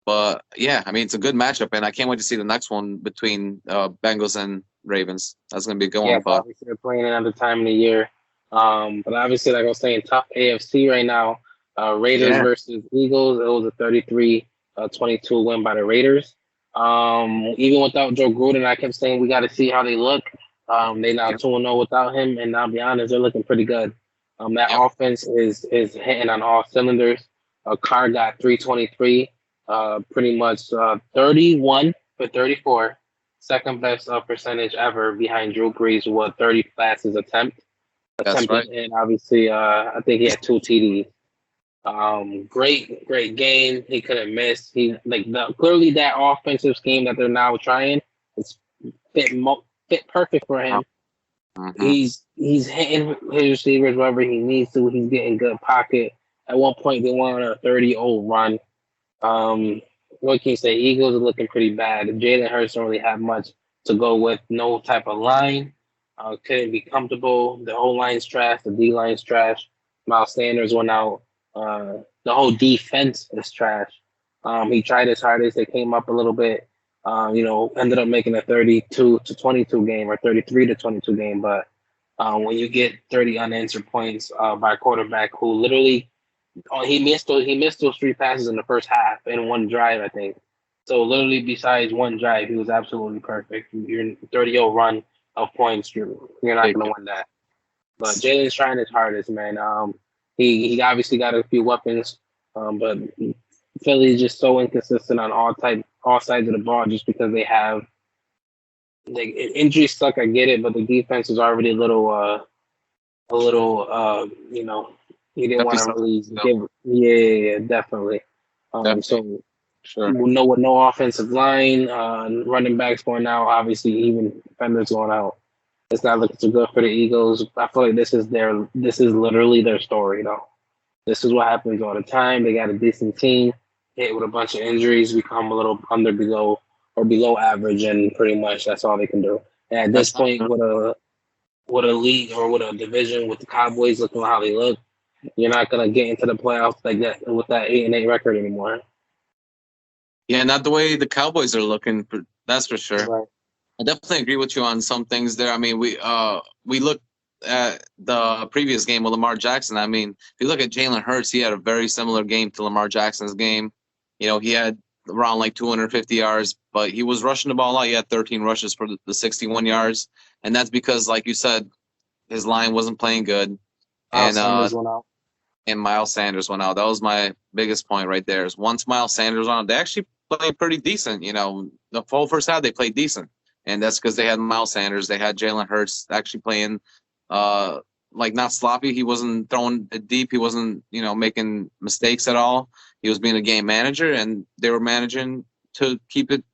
But, yeah, I mean, it's a good matchup, and I can't wait to see the next one between Bengals and Ravens. That's going to be a good one. But obviously they're playing another time of the year. But obviously, like I was saying, tough AFC right now. Raiders versus Eagles. It was a 33-22 win by the Raiders. Even without Joe Gruden, I kept saying we got to see how they look. They now 2-0 without him, and I'll be honest, they're looking pretty good. That offense is hitting on all cylinders. Carr got 323, pretty much 31 for 34. Second best percentage ever behind Drew Brees with 30 passes attempted. Right. And obviously, I think he had 2 TDs. Great game. He couldn't miss. Clearly that offensive scheme that they're now trying is fit perfect for him. Mm-hmm. He's hitting his receivers wherever he needs to. He's getting good pocket. At one point, they went on a 30-0 run. What can you say? Eagles are looking pretty bad. Jalen Hurts don't really have much to go with. No type of line. Couldn't be comfortable. The whole line's trash. The D line's trash. Miles Sanders went out. The whole defense is trash. He tried his hardest. They came up a little bit. Ended up making a 32-22 game or 33-22 game. But when you get 30 unanswered points by a quarterback who literally he missed those three passes in the first half in one drive, I think. So literally, besides one drive, he was absolutely perfect. Your 30-0 run of points, you're not going to win that. But Jalen's trying his hardest, man. He obviously got a few weapons, but Philly's just so inconsistent on all sides of the ball, just because they have injuries suck. I get it, but the defense is already a little. He didn't want to really give. Yeah, definitely. Definitely. So Sure. with no offensive line, running backs going out, obviously even defenders going out. It's not looking too good for the Eagles. I feel like this is literally their story, though. This is what happens all the time. They got a decent team, hit with a bunch of injuries, become a little below average, and pretty much that's all they can do. And at this point, with a league or with a division with the Cowboys looking how they look, you're not gonna get into the playoffs like that with that 8-8 record anymore. Yeah, not the way the Cowboys are looking. That's for sure. Right. I definitely agree with you on some things there. I mean, we looked at the previous game with Lamar Jackson. I mean, if you look at Jalen Hurts, he had a very similar game to Lamar Jackson's game. He had around like 250 yards, but he was rushing the ball a lot. He had 13 rushes for the 61 yards, and that's because, like you said, his line wasn't playing good, and Miles Sanders went out. That was my biggest point right there. Is once Miles Sanders went out, they actually played pretty decent. The whole first half they played decent. And that's because they had Miles Sanders. They had Jalen Hurts actually playing, not sloppy. He wasn't throwing it deep. He wasn't, making mistakes at all. He was being a game manager, and they were managing to keep it,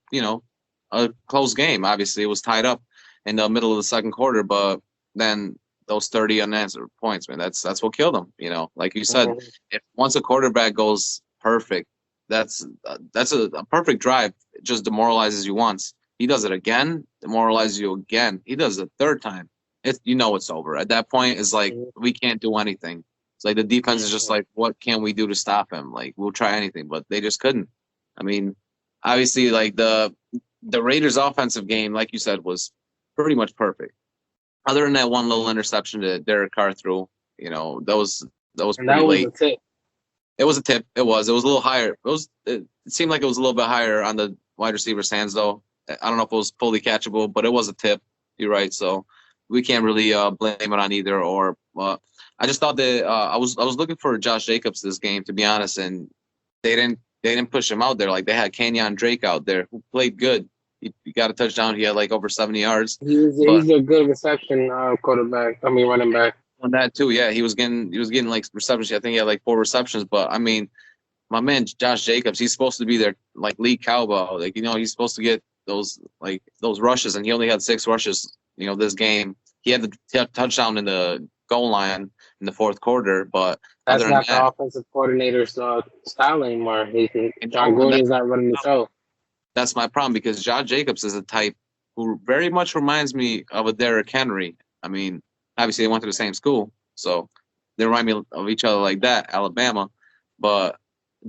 a close game. Obviously, it was tied up in the middle of the second quarter, but then those 30 unanswered points, man, that's what killed them. Like you said, if once a quarterback goes perfect, that's a perfect drive. It just demoralizes you once. He does it again, demoralizes you again. He does it a third time. It's over. At that point, it's like we can't do anything. It's like the defense is just like, what can we do to stop him? Like, we'll try anything, but they just couldn't. I mean, obviously, like the Raiders' offensive game, like you said, was pretty much perfect. Other than that one little interception that Derek Carr threw, that was pretty late. It was a tip. It was a little higher. It seemed like it was a little bit higher on the wide receiver's hands, though. I don't know if it was fully catchable, but it was a tip. You're right. So we can't really blame it on either. Or I just thought that I was looking for Josh Jacobs this game, to be honest, and they didn't push him out there. Like, they had Kenyon Drake out there who played good. He got a touchdown. He had like over 70 yards. He's a good reception running back. On that too, yeah, he was getting like receptions. I think he had like 4 receptions. But I mean, my man Josh Jacobs, he's supposed to be their like lead cowboy. Like, he's supposed to get those rushes, and he only had 6 rushes. This game he had the touchdown in the goal line in the fourth quarter. But that's not the offensive coordinator's style anymore. John Gordon's not running the show. That's my problem, because Josh Jacobs is a type who very much reminds me of a Derrick Henry. I mean, obviously they went to the same school, so they remind me of each other like that, Alabama. But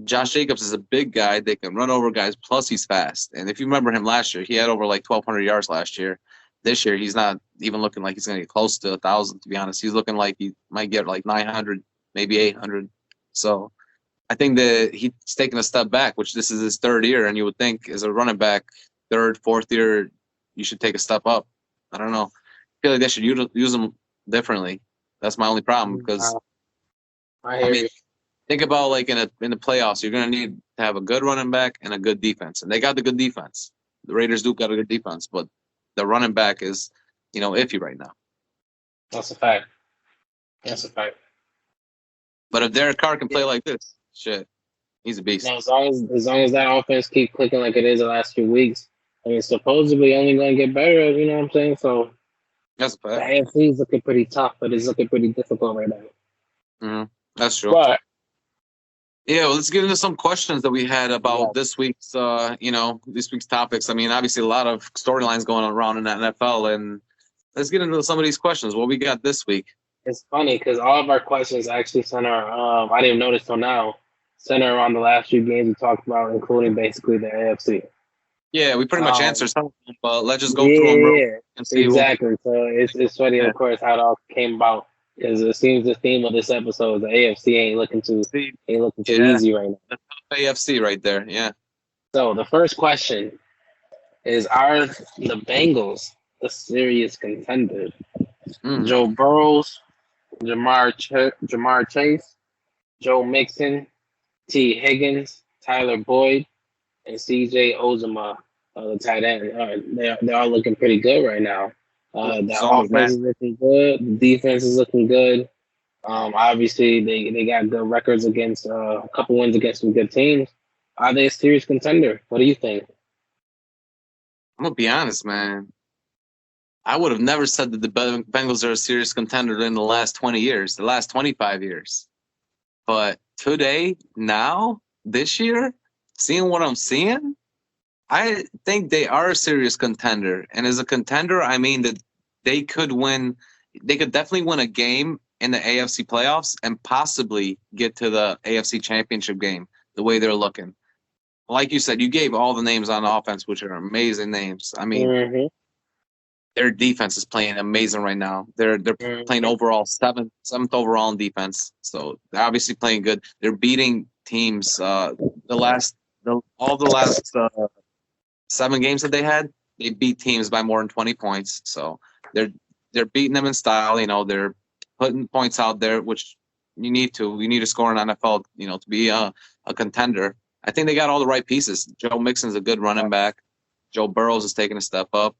Josh Jacobs is a big guy. They can run over guys, plus he's fast. And if you remember him last year, he had over like 1,200 yards last year. This year, he's not even looking like he's going to get close to 1,000, to be honest. He's looking like he might get like 900, maybe 800. So I think that he's taking a step back, which this is his 3rd year, and you would think as a running back, 3rd, 4th year, you should take a step up. I don't know. I feel like they should use him differently. That's my only problem, because I mean, think about like in the playoffs, you're going to need to have a good running back and a good defense, and they got the good defense. The Raiders do got a good defense, but the running back is, iffy right now. That's a fact. But if Derek Carr can play like this, shit, he's a beast. Now, as long as that offense keep clicking like it is the last few weeks, I mean, supposedly only going to get better. You know what I'm saying? So that's a fact. The AFC is looking pretty tough, but it's looking pretty difficult right now. Mm-hmm. That's true. But yeah, well, let's get into some questions that we had about this week's, this week's topics. I mean, obviously a lot of storylines going around in the NFL, and let's get into some of these questions. What we got this week? It's funny because all of our questions actually center. I didn't notice till now. center around the last few games we talked about, including basically the AFC. Yeah, we pretty much answered some of them, but let's just go through them real quick and see exactly. So it's funny, of course, how it all came about because it seems the theme of this episode is the AFC ain't looking too easy right now. The top AFC right there, yeah. So the first question is: are the Bengals a serious contender? Joe Burrows, Jamar Chase, Joe Mixon, T. Higgins, Tyler Boyd, and C.J. Ozema, the tight end. They're all looking pretty good right now. The offense is looking good. The defense is looking good. Obviously, they got good records against a couple wins against some good teams. Are they a serious contender? What do you think? I'm going to be honest, man. I would have never said that the Bengals are a serious contender in the last 20 years, the last 25 years. But today, now, this year, seeing what I'm seeing, I think they are a serious contender. And as a contender, I mean that they could definitely win a game in the AFC playoffs and possibly get to the AFC championship game the way they're looking. Like you said, you gave all the names on offense, which are amazing names. I mean, their defense is playing amazing right now. They're playing overall seventh overall in defense. So they're obviously playing good. They're beating teams. All the last 7 games that they had, they beat teams by more than 20 points. So they're beating them in style. You know, they're putting points out there, which you need to. You need to score in NFL, you know, to be a contender. I think they got all the right pieces. Joe Mixon's a good running back. Joe Burrows is taking a step up.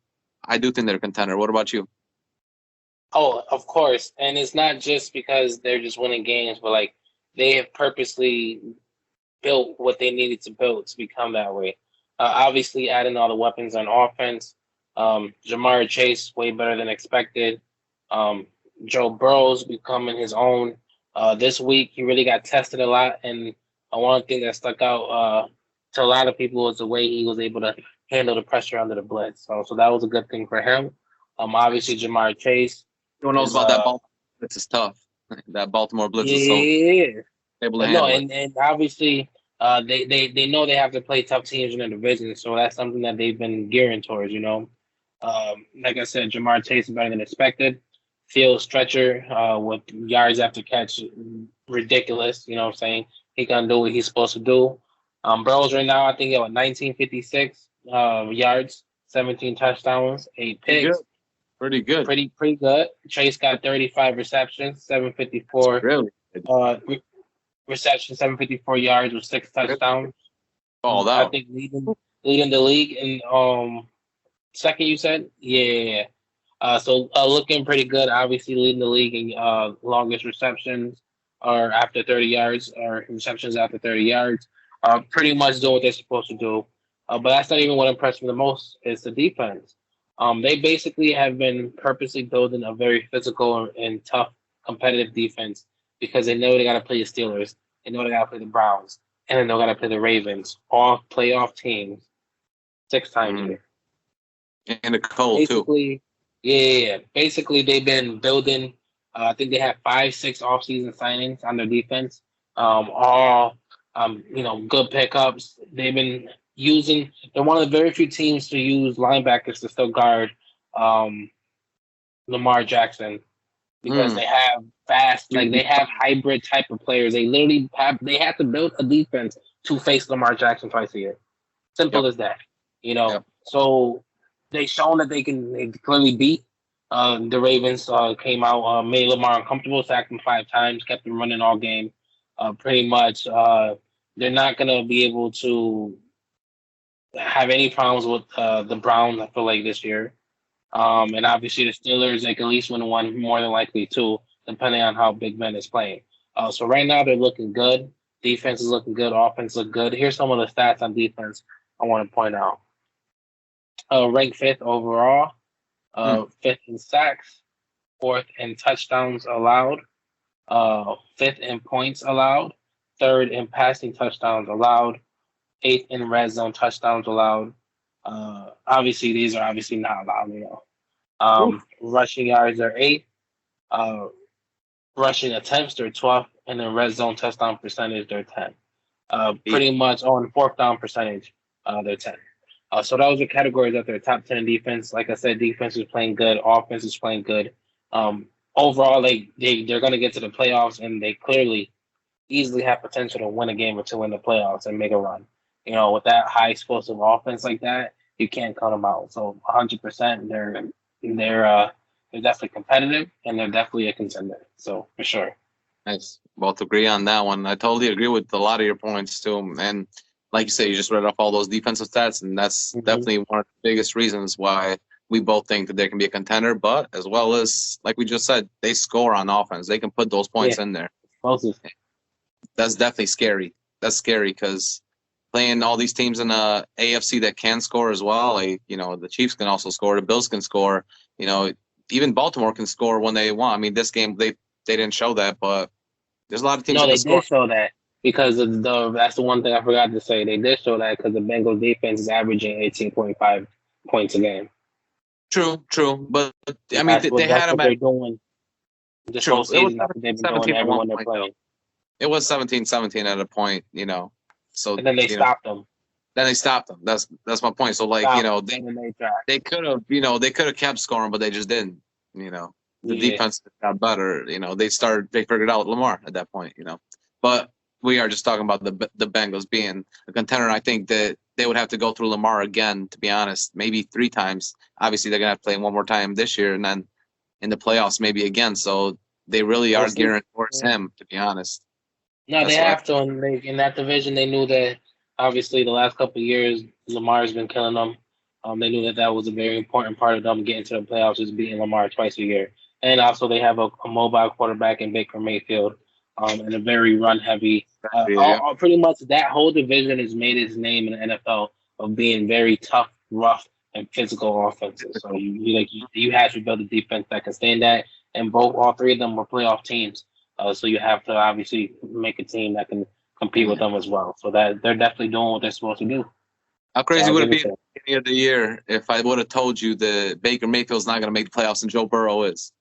I do think they're a contender. What about you? Oh, of course. And it's not just because they're just winning games, but like they have purposely built what they needed to build to become that way. Obviously, adding all the weapons on offense. Jamar Chase, way better than expected. Joe Burrow's becoming his own. This week, he really got tested a lot. And one thing that stuck out to a lot of people was the way he was able to handle the pressure under the blitz. So that was a good thing for him. Obviously, Jamar Chase. Everyone knows about that Baltimore blitz is tough. That Baltimore blitz is so able to handle it. And obviously, they know they have to play tough teams in the division, so that's something that they've been gearing towards, you know. Like I said, Jamar Chase is better than expected. Field stretcher with yards after catch, ridiculous, you know what I'm saying? He can do what he's supposed to do. Burrows right now, I think he got 1956 yards, 17 touchdowns, 8 picks. Pretty good. Pretty good. Chase got 35 receptions, 754. Really? Receptions, 754 yards with 6 touchdowns. All out. I think leading the league in second. You said, yeah. So looking pretty good. Obviously leading the league in longest receptions or after 30 yards or receptions after 30 yards. Pretty much doing what they're supposed to do. But that's not even what impressed me the most. Is the defense. They basically have been purposely building a very physical and tough competitive defense because they know they got to play the Steelers, they know they got to play the Browns, and they know they got to play the Ravens, all playoff teams, 6 times a year. And the cold, too. Yeah. Basically, they've been building, I think they have 5-6 offseason signings on their defense, all, good pickups. They've been they're one of the very few teams to use linebackers to still guard Lamar Jackson because they have fast, they have hybrid type of players. They literally have to build a defense to face Lamar Jackson twice a year. Simple as that, you know. So they've shown that they clearly beat the Ravens. Came out, made Lamar uncomfortable, sacked him 5 times, kept him running all game. Pretty much, they're not gonna be able to have any problems with the Browns, I feel like, this year. And obviously the Steelers, they can at least win one, more than likely two, depending on how Big Ben is playing. So right now they're looking good. Defense is looking good. Offense look good. Here's some of the stats on defense I want to point out. Ranked 5th overall, 5th in sacks, 4th in touchdowns allowed, 5th in points allowed, 3rd in passing touchdowns allowed, 8th in red zone touchdowns allowed. Obviously, these are obviously not allowed, you know. Rushing yards are 8th. Rushing attempts, they're 12th. And then red zone touchdown percentage, they're 10th. Pretty much on fourth down percentage, they're 10. So those are categories that they're top 10 in defense. Like I said, defense is playing good, offense is playing good. Overall, they're going to get to the playoffs, and they clearly easily have potential to win a game or two in the playoffs and make a run. With that high explosive offense like that, you can't count them out. So 100%, they're definitely competitive, and they're definitely a contender. So for sure. Nice. Both agree on that one. I totally agree with a lot of your points too. And like you said, you just read off all those defensive stats, and that's definitely one of the biggest reasons why we both think that they can be a contender. But as well as, like we just said, they score on offense. They can put those points in there. Explosive. That's definitely scary. That's scary because playing all these teams in the AFC that can score as well. Like, the Chiefs can also score. The Bills can score. Even Baltimore can score when they want. I mean, this game they didn't show that, but there's a lot of teams that can score. No, they did show that because that's the one thing I forgot to say. They did show that because the Bengals defense is averaging 18.5 points a game. True. But I mean, they had them at doing this whole season. They've been doing everyone they're playing. It was 17-17 at a point, So and then they stopped them. Then they stopped them. That's my point. So they could have kept scoring, but they just didn't. The defense got better. They figured out Lamar at that point. But we are just talking about the Bengals being a contender. I think that they would have to go through Lamar again, to be honest, maybe 3 times. Obviously, they're gonna have to play one more time this year, and then in the playoffs maybe again. So they really are gearing towards him, to be honest. No, they have to. And in that division, they knew that obviously the last couple of years, Lamar's been killing them. They knew that was a very important part of them getting to the playoffs, is beating Lamar twice a year. And also they have a mobile quarterback in Baker Mayfield, and a very run-heavy. Pretty much that whole division has made its name in the NFL of being very tough, rough, and physical offenses. So you have to build a defense that can stand that. And all 3 of them were playoff teams. So you have to obviously make a team that can compete with them as well. So that they're definitely doing what they're supposed to do. How crazy would it be at the beginning of the year if I would have told you that Baker Mayfield's not going to make the playoffs and Joe Burrow is?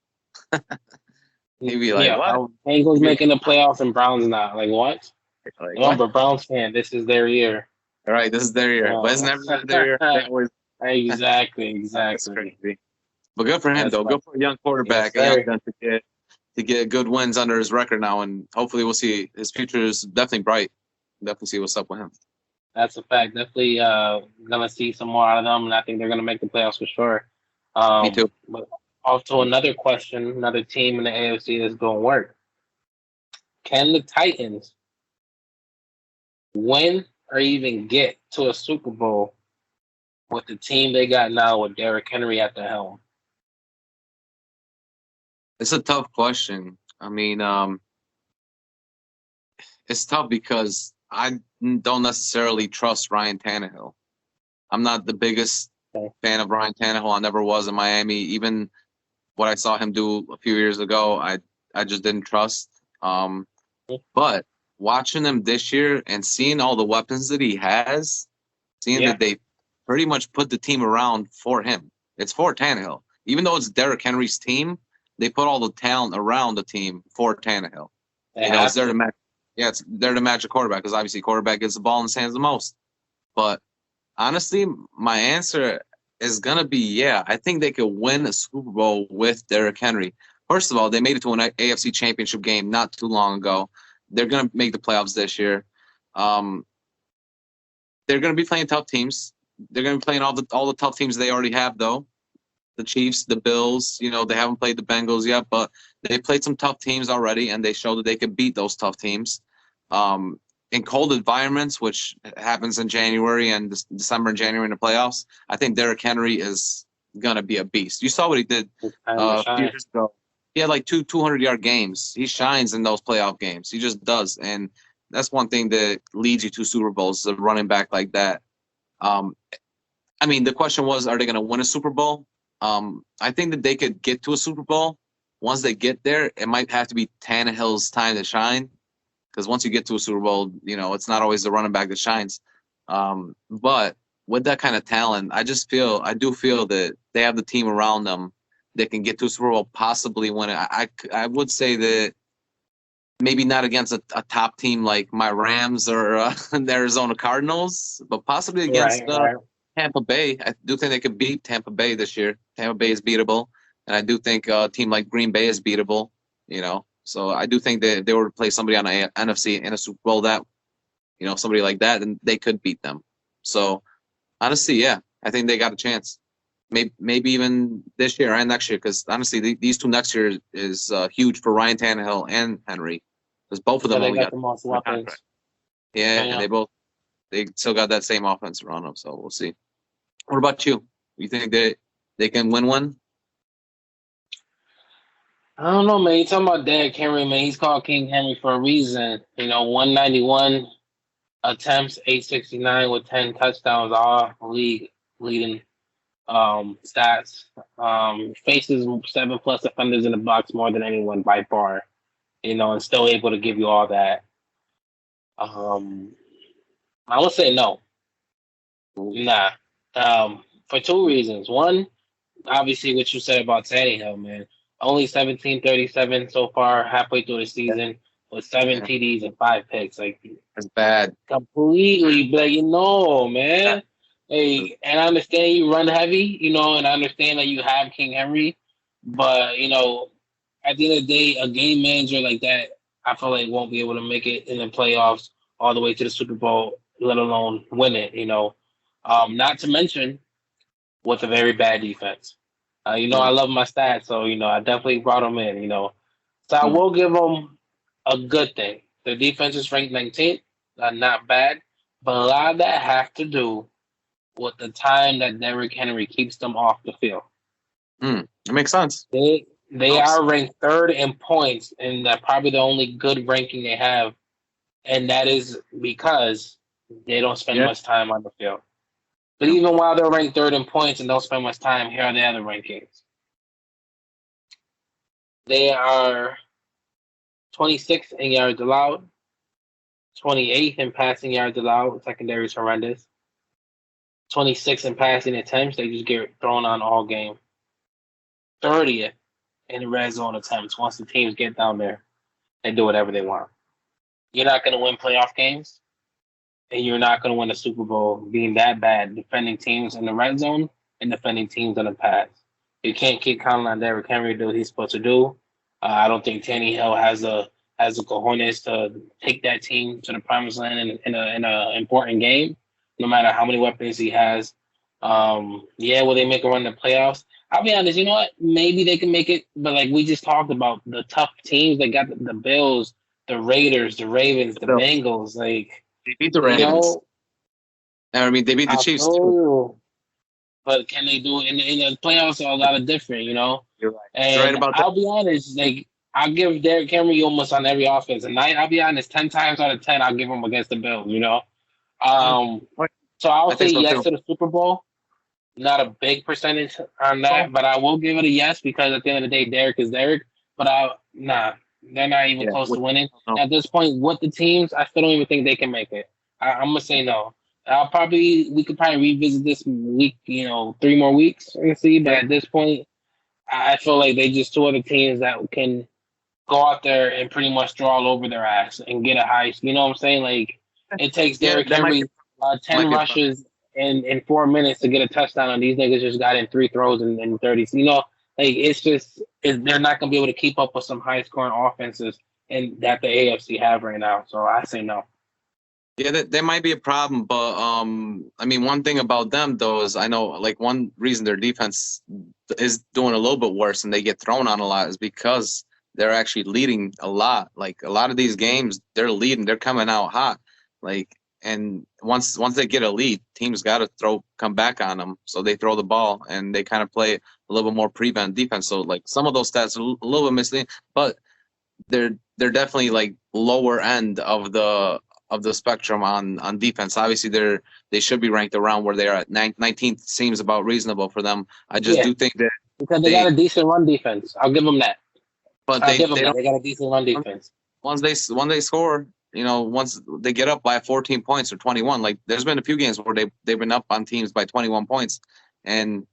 He'd be like, what? Bengals making the playoffs and Browns not. Like, what? But Browns fan, this is their year. All right, this is their year. But isn't every their year? Exactly. That's crazy. But good for him, though. Good for a young quarterback, to get good wins under his record now, and hopefully we'll see his future is definitely bright. Definitely see what's up with him. That's a fact. Definitely gonna see some more out of them, and I think they're gonna make the playoffs for sure. Me too. But also another question, another team in the AFC that's going to work. Can the Titans win or even get to a Super Bowl with the team they got now with Derrick Henry at the helm? It's a tough question. I mean, it's tough because I don't necessarily trust Ryan Tannehill. I'm not the biggest fan of Ryan Tannehill. I never was in Miami. Even what I saw him do a few years ago, I just didn't trust. But watching him this year and seeing all the weapons that he has, seeing that they pretty much put the team around for him. It's for Tannehill. Even though it's Derrick Henry's team, they put all the talent around the team for Tannehill. It's there to match. Yeah, it's there to match a quarterback because obviously quarterback gets the ball in his hands the most. But honestly, my answer is gonna be I think they could win a Super Bowl with Derrick Henry. First of all, they made it to an AFC Championship game not too long ago. They're gonna make the playoffs this year. They're gonna be playing tough teams. They're gonna be playing all the tough teams they already have though. The Chiefs, the Bills, they haven't played the Bengals yet, but they played some tough teams already, and they showed that they could beat those tough teams. In cold environments, which happens in January and December and January in the playoffs, I think Derrick Henry is going to be a beast. You saw what he did a few years ago. He had like 200-yard games. He shines in those playoff games. He just does. And that's one thing that leads you to Super Bowls, is a running back like that. I mean, the question was, are they going to win a Super Bowl? I think that they could get to a Super Bowl. Once they get there, it might have to be Tannehill's time to shine. Because once you get to a Super Bowl, it's not always the running back that shines. But with that kind of talent, I do feel that they have the team around them that can get to a Super Bowl, possibly win it. I would say that maybe not against a top team like my Rams or the Arizona Cardinals, but possibly against Right. Tampa Bay. I do think they could beat Tampa Bay this year. Tampa Bay is beatable, and I do think a team like Green Bay is beatable. So I do think that if they were to play somebody on a NFC in a Super Bowl that somebody like that, then they could beat them. So honestly, yeah, I think they got a chance. Maybe even this year and next year, because honestly, these two next year is huge for Ryan Tannehill and Henry, because both of them They only got got the most one contract. weapons. Yeah, Yeah. and they still got that same offense around them. So we'll see. What about you? You think they can win one? I don't know, man. You talking about Derrick Henry, man? He's called King Henry for a reason. 191 attempts, 869 with 10 touchdowns, all league leading stats. Faces 7+ defenders in the box more than anyone by far. And still able to give you all that. I would say no. Nah. For two reasons. One, obviously, what you said about Tannehill, man. Only 17-37 so far, halfway through the season, with 7 Yeah, TDs and 5 picks. Like, that's bad. completely, but man. Hey, and I understand you run heavy, and I understand that you have King Henry, but at the end of the day, a game manager like that, I feel like won't be able to make it in the playoffs all the way to the Super Bowl, let alone win it. Not to mention with a very bad defense. I love my stats, so I definitely brought them in. So I will give them a good thing. Their defense is ranked 19th, not bad, but a lot of that have to do with the time that Derrick Henry keeps them off the field. It makes sense. They are ranked third in points, and that's probably the only good ranking they have, and that is because they don't spend much time on the field. But even while they're ranked third in points and don't spend much time, here are the other rankings. They are 26th in yards allowed, 28th in passing yards allowed. Secondary is horrendous. 26th in passing attempts. They just get thrown on all game. 30th in the red zone attempts. Once the teams get down there, they do whatever they want. You're not going to win playoff games, and you're not going to win a Super Bowl being that bad defending teams in the red zone and defending teams in the pass. You can't keep counting on Derrick Henry to do what he's supposed to do. I don't think Tannehill has the cojones to take that team to the promised land in a important game, no matter how many weapons he has. Will they make a run in the playoffs? I'll be honest, you know what? Maybe they can make it, but like we just talked about, the tough teams, they got the Bills, the Raiders, the Ravens, the Bengals. Like, they beat the Ravens. I mean, they beat the Chiefs too. But can they do it in the playoffs? Are a lot of different, You're right. And You're right about that. I'll be honest, like I'll give Derrick Henry almost on every offense, and I'll be honest, 10 times out of 10, I'll give him against the Bills. So I'll say yes to the Super Bowl. Not a big percentage on that, but I will give it a yes because at the end of the day, Derrick is Derrick. But they're not even close to winning. No. At this point, with the teams, I still don't even think they can make it. I'm gonna say no. We could probably revisit this week, 3 more weeks and see. But at this point, I feel like they just two other teams that can go out there and pretty much draw all over their ass and get a high. You know what I'm saying? Like, it takes Derrick Henry 10 rushes in 4 minutes to get a touchdown, and these niggas just got in 3 throws in 30. They're not gonna be able to keep up with some high scoring offenses and that the AFC have right now. So I say no. Yeah, that might be a problem, but I mean, one thing about them though is I know like one reason their defense is doing a little bit worse and they get thrown on a lot is because they're actually leading a lot. Like a lot of these games, they're leading, they're coming out hot. Like, and once they get a lead, teams got to come back on them, so they throw the ball and they kind of play a little bit more prevent defense. So like some of those stats are a little bit misleading, but they're definitely like lower end of the spectrum on defense. Obviously, they should be ranked around where they are at 19th. Seems about reasonable for them. I just do think that because they got a decent run defense. I'll give them that. But they got a decent run defense. Once they score, once they get up by 14 points or 21, like there's been a few games where they've been up on teams by 21 points, and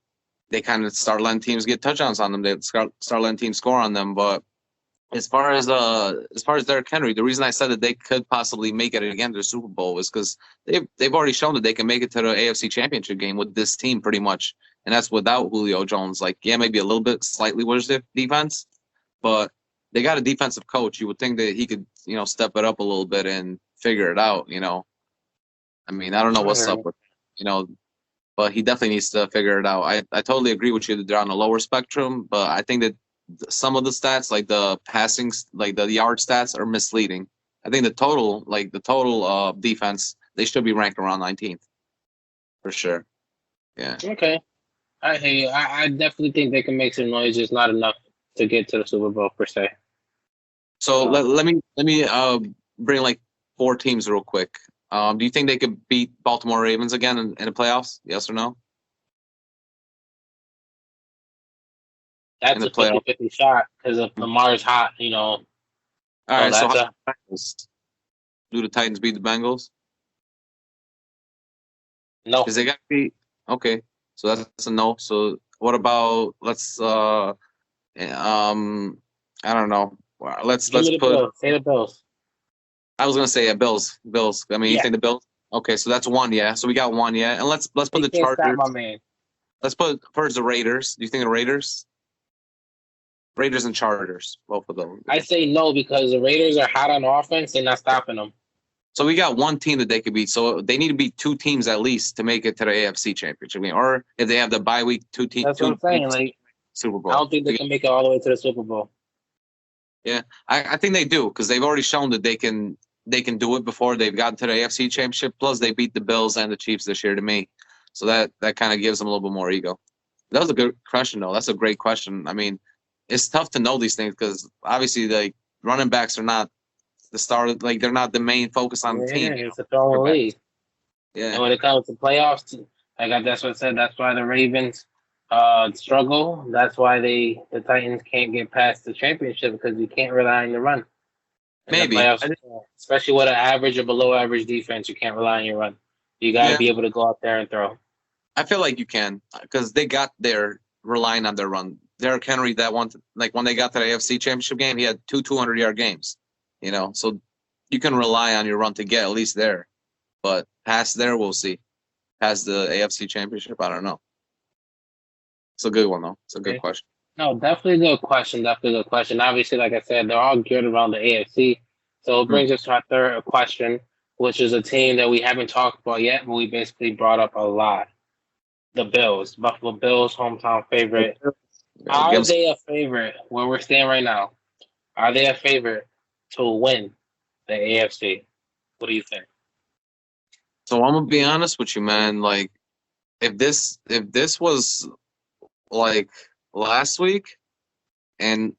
they kind of start letting teams get touchdowns on them. They start letting teams score on them, but as far as Derrick Henry, the reason I said that they could possibly make it again to the Super Bowl is because they've already shown that they can make it to the AFC Championship game with this team pretty much, and that's without Julio Jones. Like, yeah, maybe a little bit slightly worse defense, but they got a defensive coach. You would think that he could, step it up a little bit and figure it out. I mean, I don't know what's up with, but he definitely needs to figure it out. I totally agree with you that they're on the lower spectrum, but I think that some of the stats, like the passing, like the yard stats, are misleading. I think the total defense, they should be ranked around 19th for sure. Yeah. Okay. I hear you. I definitely think they can make some noise, just not enough to get to the Super Bowl per se. So let me bring like four teams real quick. Do you think they could beat Baltimore Ravens again in the playoffs? Yes or no? That's In the a playoffs. 50-50 shot because if Lamar's hot, All so right. So that's how a about the Bengals? Do the Titans beat the Bengals? no. Because they got to be okay. So that's a no. So what about I don't know. Let's Give let's me the put. Bills. Say the Bills. I was gonna say Bills. Bills. I mean, you Yeah. think the Bills? Okay, so that's one. Yeah. So we got one. Yeah, and let's put You the can't stop Chargers. my man. Let's put first the Raiders. Do you think the Raiders? Raiders and Chargers, both of them. I say no because the Raiders are hot on offense. They're not stopping them. So we got one team that they could beat. So they need to beat two teams at least to make it to the AFC Championship game, or if they have the bye week, That's what I'm saying. Like, Super I Bowl. don't think they can make it all the way to the Super Bowl. Yeah, I think they do because they've already shown that they can do it before they've gotten to the AFC Championship. Plus, they beat the Bills and the Chiefs this year to me, so that kind of gives them a little bit more ego. That was a good question, though. That's a great question. I mean, it's tough to know these things because obviously, like running backs are not the star. Like they're not the main focus on the team. Yeah, it's a throwing league. Yeah, And when it comes to playoffs, that's what I said. That's why the Ravens struggle. That's why the Titans can't get past the championship because you can't rely on the run. In the maybe. playoffs, especially with an average or below average defense, you can't rely on your run. You got to be able to go out there and throw. I feel like you can because they got there relying on their run. Derrick Henry, that one, like when they got to the AFC Championship game, he had two 200-yard games. So you can rely on your run to get at least there. But past there, we'll see. Past the AFC Championship, I don't know. It's a good one though. It's a good question. No, definitely a good question. Definitely a good question. Obviously, like I said, they're all geared around the AFC. So it brings us to our third question, which is a team that we haven't talked about yet, but we basically brought up a lot. The Bills, Buffalo Bills, hometown favorite. Are they a favorite where we're staying right now? Are they a favorite to win the AFC? What do you think? So I'm gonna be honest with you, man. Like, if this was like last week, and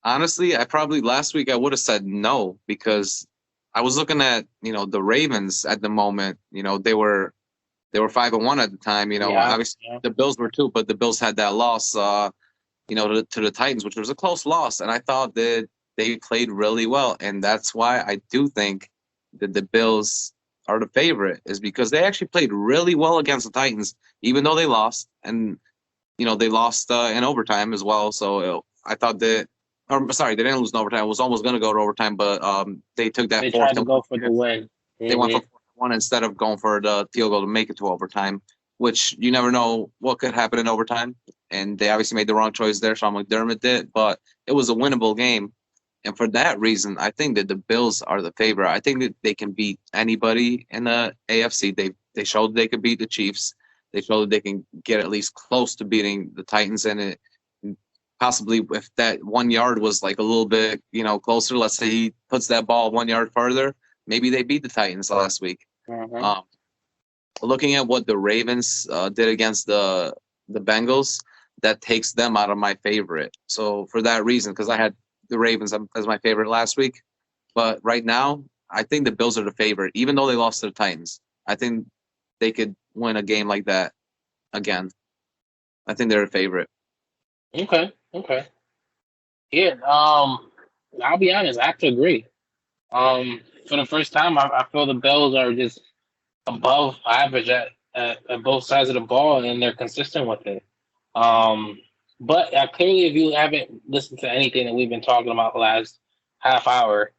honestly, last week I would have said no because I was looking at the Ravens at the moment. They were 5-1 at the time. Obviously the Bills were too, but the Bills had that loss. To the Titans, which was a close loss, and I thought that they played really well, and that's why I do think that the Bills are the favorite, is because they actually played really well against the Titans, even though they lost, and they lost in overtime as well. So I thought that, or sorry, they didn't lose in overtime. It was almost going to go to overtime, but they took that. They tried to go for the win. They went for 4-1 instead of going for the field goal to make it to overtime, which you never know what could happen in overtime. And they obviously made the wrong choice there. Sean McDermott did, but it was a winnable game. And for that reason, I think that the Bills are the favorite. I think that they can beat anybody in the AFC. They showed they could beat the Chiefs. They showed that they can get at least close to beating the Titans. And possibly if that 1 yard was like a little bit, closer, let's say he puts that ball 1 yard further, maybe they beat the Titans last week. Looking at what the Ravens did against the Bengals, that takes them out of my favorite. So for that reason, because I had the Ravens as my favorite last week, but right now I think the Bills are the favorite, even though they lost to the Titans. I think they could win a game like that again. I think they're a favorite. Okay. Yeah. I'll be honest. I have to agree. For the first time, I feel the Bills are just above average at both sides of the ball, and they're consistent with it. But clearly, if you haven't listened to anything that we've been talking about the last half hour,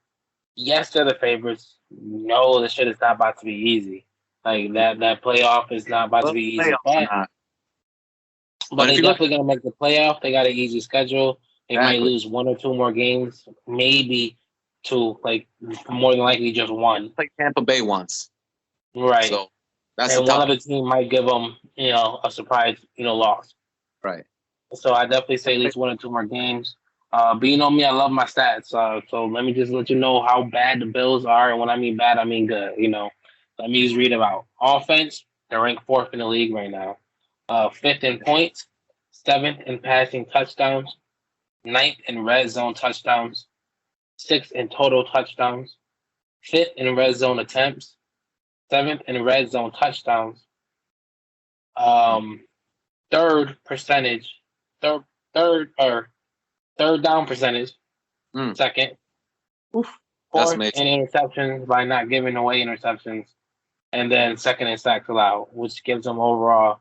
yes, they're the favorites. No, this shit is not about to be easy. Like that playoff is not about to Well, be easy. playoffs or not. But If they you look definitely gonna make the playoff. They got an easy schedule. They might exactly, lose one or two more games, maybe two. Like more than likely just one. like Tampa Bay once, Right. so that's a And one tough other team might give them, a surprise, loss. right. So I definitely say at least one or two more games. But you know me, I love my stats. So let me just let you know how bad the Bills are, and when I mean bad, I mean good. Let me just read about offense. They're ranked fourth in the league right now. Fifth in points, seventh in passing touchdowns, ninth in red zone touchdowns, sixth in total touchdowns, fifth in red zone attempts, seventh in red zone touchdowns. Um, third percentage, third third or third down percentage, second. Oof. That's Fourth amazing. in interceptions by not giving away interceptions, and then second in sacks allowed, which gives them overall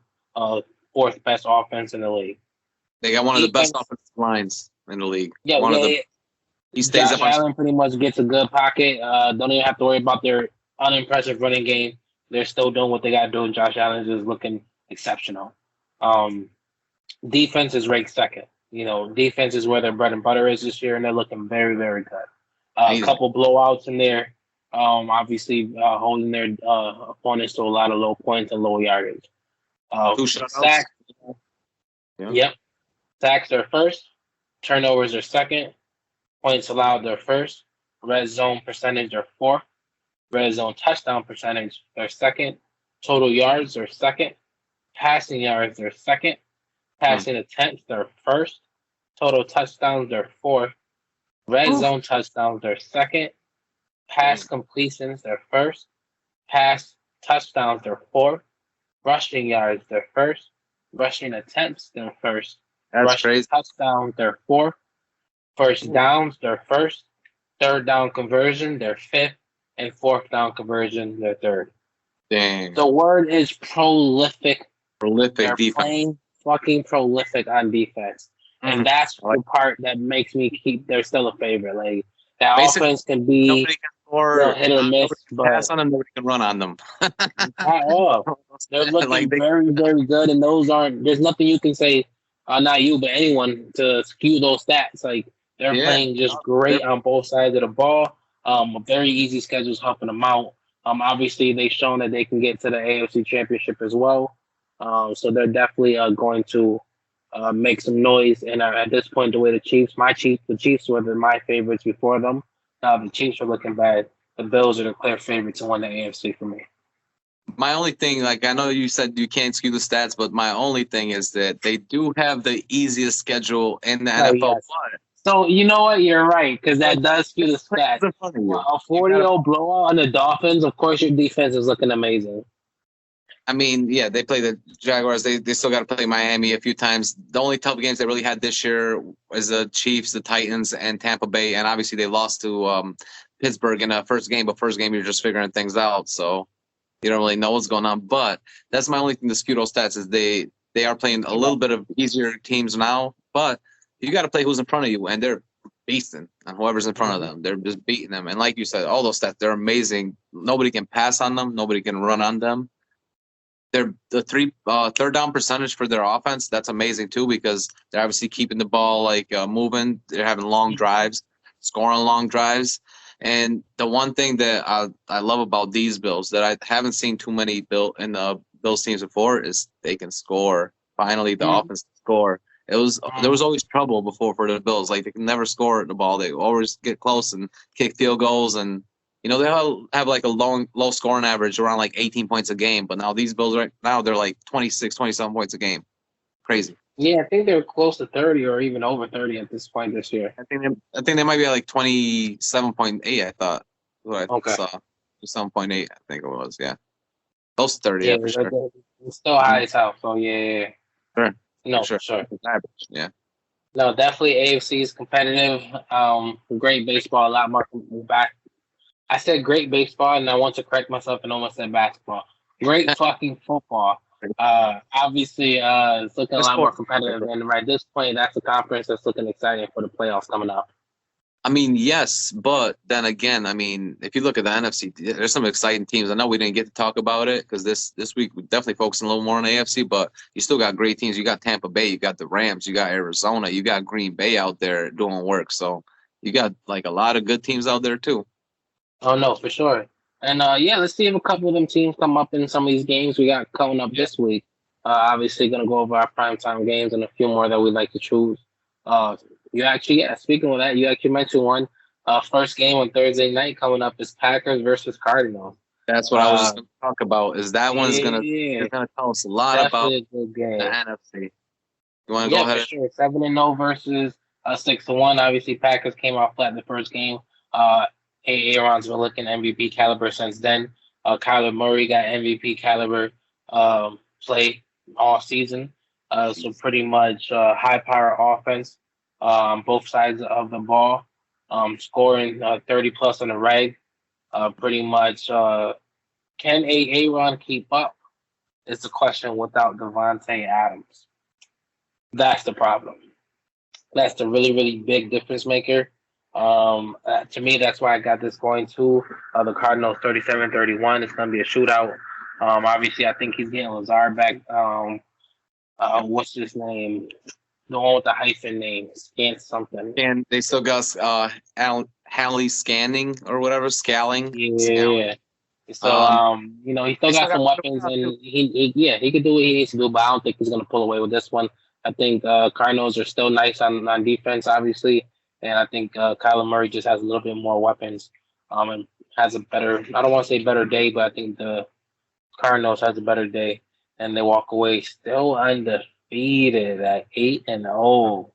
fourth best offense in the league. They got one of the best offensive lines in the league. Yeah, He stays Josh up on. Allen pretty much gets a good pocket. Don't even have to worry about their unimpressive running game. They're still doing what they got to do, and Josh Allen is just looking exceptional. Defense is ranked second. Defense is where their bread and butter is this year, and they're looking very, very good. A couple blowouts in there, obviously holding their opponents to a lot of low points and low yardage. Sacks. Yep. Sacks are first. Turnovers are second. Points allowed are first. Red zone percentage are fourth. Red zone touchdown percentage are second. Total yards are second. Passing yards are second. Passing attempts are first. Total touchdowns are fourth. Red zone touchdowns are second. Pass completions are first. Pass touchdowns are fourth. Rushing yards are first. Rushing attempts they're first. That's rushing crazy. touchdowns they're fourth. First downs they're first. Third down conversion they're fifth. And fourth down conversion they're third. Dang. The word is prolific. Prolific they're defense. Playing fucking prolific on defense. And that's the part that makes me keep. They're still a favorite. Like that basically, offense can be nobody can score, hit or miss, but pass on them, nobody can run on them. At all. They're looking very, very good, and those aren't. There's nothing you can say, not you, but anyone, to skew those stats. Like they're playing just great on both sides of the ball. A very easy schedule's helping them out. Obviously they've shown that they can get to the AFC Championship as well. So they're definitely going to. Make some noise, and at this point, the way the Chiefs were my favorites before them. Now the Chiefs are looking bad. The Bills are the clear favorite to win the AFC for me. My only thing, like I know you said you can't skew the stats, but my only thing is that they do have the easiest schedule in the NFL. Yes. So you know what? You're right, because that does skew the stats. A 40-0 blowout on the Dolphins. Of course, your defense is looking amazing. I mean, yeah, they play the Jaguars. They still got to play Miami a few times. The only tough games they really had this year was the Chiefs, the Titans, and Tampa Bay. And obviously they lost to Pittsburgh in the first game. But first game, you're just figuring things out. So you don't really know what's going on. But that's my only thing to skew those stats is they are playing a little bit of easier teams now. But you got to play who's in front of you. And they're beasting on whoever's in front of them. They're just beating them. And like you said, all those stats, they're amazing. Nobody can pass on them. Nobody can run on them. The third down percentage for their offense, that's amazing too, because they're obviously keeping the ball moving. They're having long drives, scoring long drives. And the one thing that I love about these Bills that I haven't seen too many Bills teams before is they can score. Finally, the offense can score. There was always trouble before for the Bills. Like they can never score the ball. They always get close and kick field goals, and they have like a low scoring average around like 18 points a game. But now these Bills right now they're like 26, 27 points a game. Crazy. Yeah, I think they're close to 30 or even over 30 at this point this year. I think they might be at like 27.8. I thought. Okay. 7.8. I think it was. Yeah. Close to 30. Yeah, for sure. It's still high as hell. So yeah. Sure. No, for sure. Average. Yeah. No, definitely AFC is competitive. Great baseball, a lot more back. I said great baseball, and I want to correct myself and almost said basketball. Great fucking football. Obviously, it's looking a Just lot more for, competitive, and right at this point, that's a conference that's looking exciting for the playoffs coming up. I mean, yes, but then again, I mean, if you look at the NFC, there's some exciting teams. I know we didn't get to talk about it because this week we definitely focusing a little more on AFC, but you still got great teams. You got Tampa Bay, you got the Rams, you got Arizona, you got Green Bay out there doing work. So you got like a lot of good teams out there too. Oh no, for sure. And yeah, let's see if a couple of them teams come up in some of these games we got coming up this week. Obviously, gonna go over our primetime games and a few more that we'd like to choose. You actually, yeah. Speaking of that, you actually mentioned one. First game on Thursday night coming up is Packers versus Cardinals. That's what I was just going to talk about. Is that one's Yeah, gonna tell us a lot about definitely a good the game. NFC. You want to go Yeah, ahead? for sure. 7-0 versus 6-1. Obviously, Packers came out flat in the first game. Aaron's been looking MVP caliber since then. Kyler Murray got MVP caliber play all season. So pretty much high power offense on both sides of the ball. Scoring 30 plus on the reg. Pretty much can Aaron keep up? Is the question without Devontae Adams. That's the problem. That's the really, really big difference maker. To me, that's why I got this going to the Cardinals 37-31. It's going to be a shootout. Obviously, I think he's getting Lazard back. What's his name? The one with the hyphen name. Scan something. And they still got Halley scanning or whatever, scaling. Yeah. Scaling. So, he still got some weapons, and he could do what he needs to do, but I don't think he's going to pull away with this one. I think Cardinals are still nice on defense, obviously, and I think Kyler Murray just has a little bit more weapons and has a better, I don't want to say better day, but I think the Cardinals has a better day, and they walk away still undefeated at 8-0.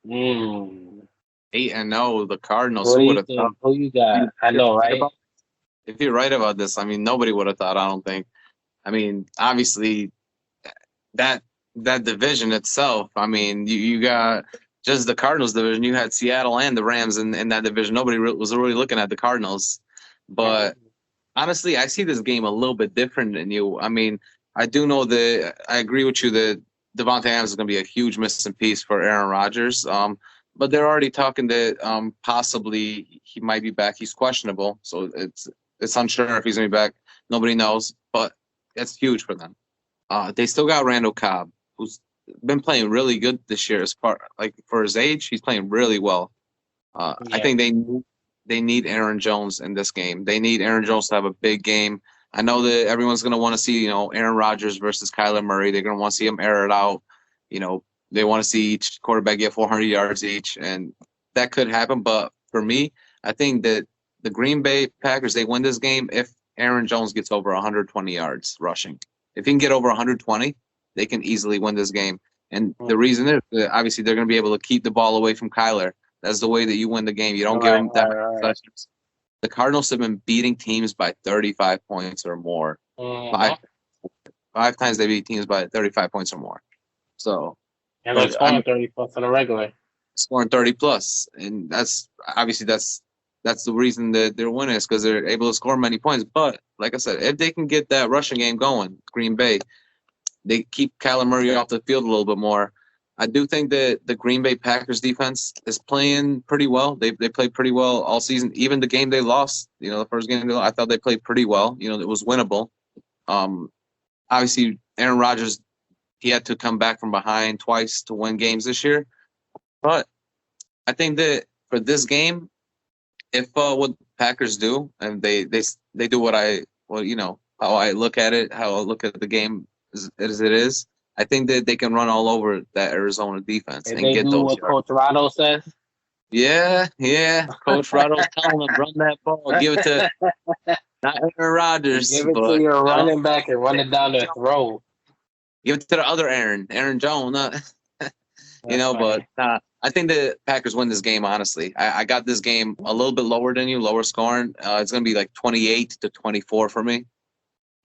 8-0, the Cardinals. What Who do would you have think? thought? Who you got? I know, right? If you're right about this, I mean, nobody would have thought. I don't think. I mean, obviously, that division itself. I mean, you got just the Cardinals division. You had Seattle and the Rams in that division. Nobody was really looking at the Cardinals. But honestly, I see this game a little bit different than you. I mean, I do know that I agree with you that Devontae Adams is going to be a huge missing piece for Aaron Rodgers. But they're already talking that possibly he might be back. He's questionable, so it's unsure if he's going to be back. Nobody knows, but it's huge for them. They still got Randall Cobb, who's been playing really good this year. As far like for his age, he's playing really well. I think they need Aaron Jones in this game. They need Aaron Jones to have a big game. I know that everyone's going to want to see, Aaron Rodgers versus Kyler Murray. They're going to want to see him air it out. They want to see each quarterback get 400 yards each, and that could happen. But for me, I think that the Green Bay Packers, they win this game if Aaron Jones gets over 120 yards rushing. If he can get over 120, they can easily win this game. And the reason is that obviously they're going to be able to keep the ball away from Kyler. That's the way that you win the game. You don't give them that many possessions. The Cardinals have been beating teams by 35 points or more. Five times they beat teams by 35 points or more. So, and they're scoring 30 plus on a regular. Scoring 30 plus, and that's the reason that they're winning is because they're able to score many points. But like I said, if they can get that rushing game going, Green Bay, they keep Kyler Murray off the field a little bit more. I do think that the Green Bay Packers defense is playing pretty well. They played pretty well all season. Even the game they lost, the first game I thought they played pretty well. It was winnable. Obviously, Aaron Rodgers, he had to come back from behind twice to win games this year. But I think that for this game, if what Packers do and they do how I look at it, how I look at the game as it is, I think that they can run all over that Arizona defense and get those what Coach Rado says. Yeah. Coach Rado's telling them run that ball, give it to not Aaron Rodgers, give it to your running back and run it down their throat. Give it to the other Aaron Jones. But I think the Packers win this game, honestly. I got this game a little bit lower than you, lower scoring. It's going to be like 28-24 for me.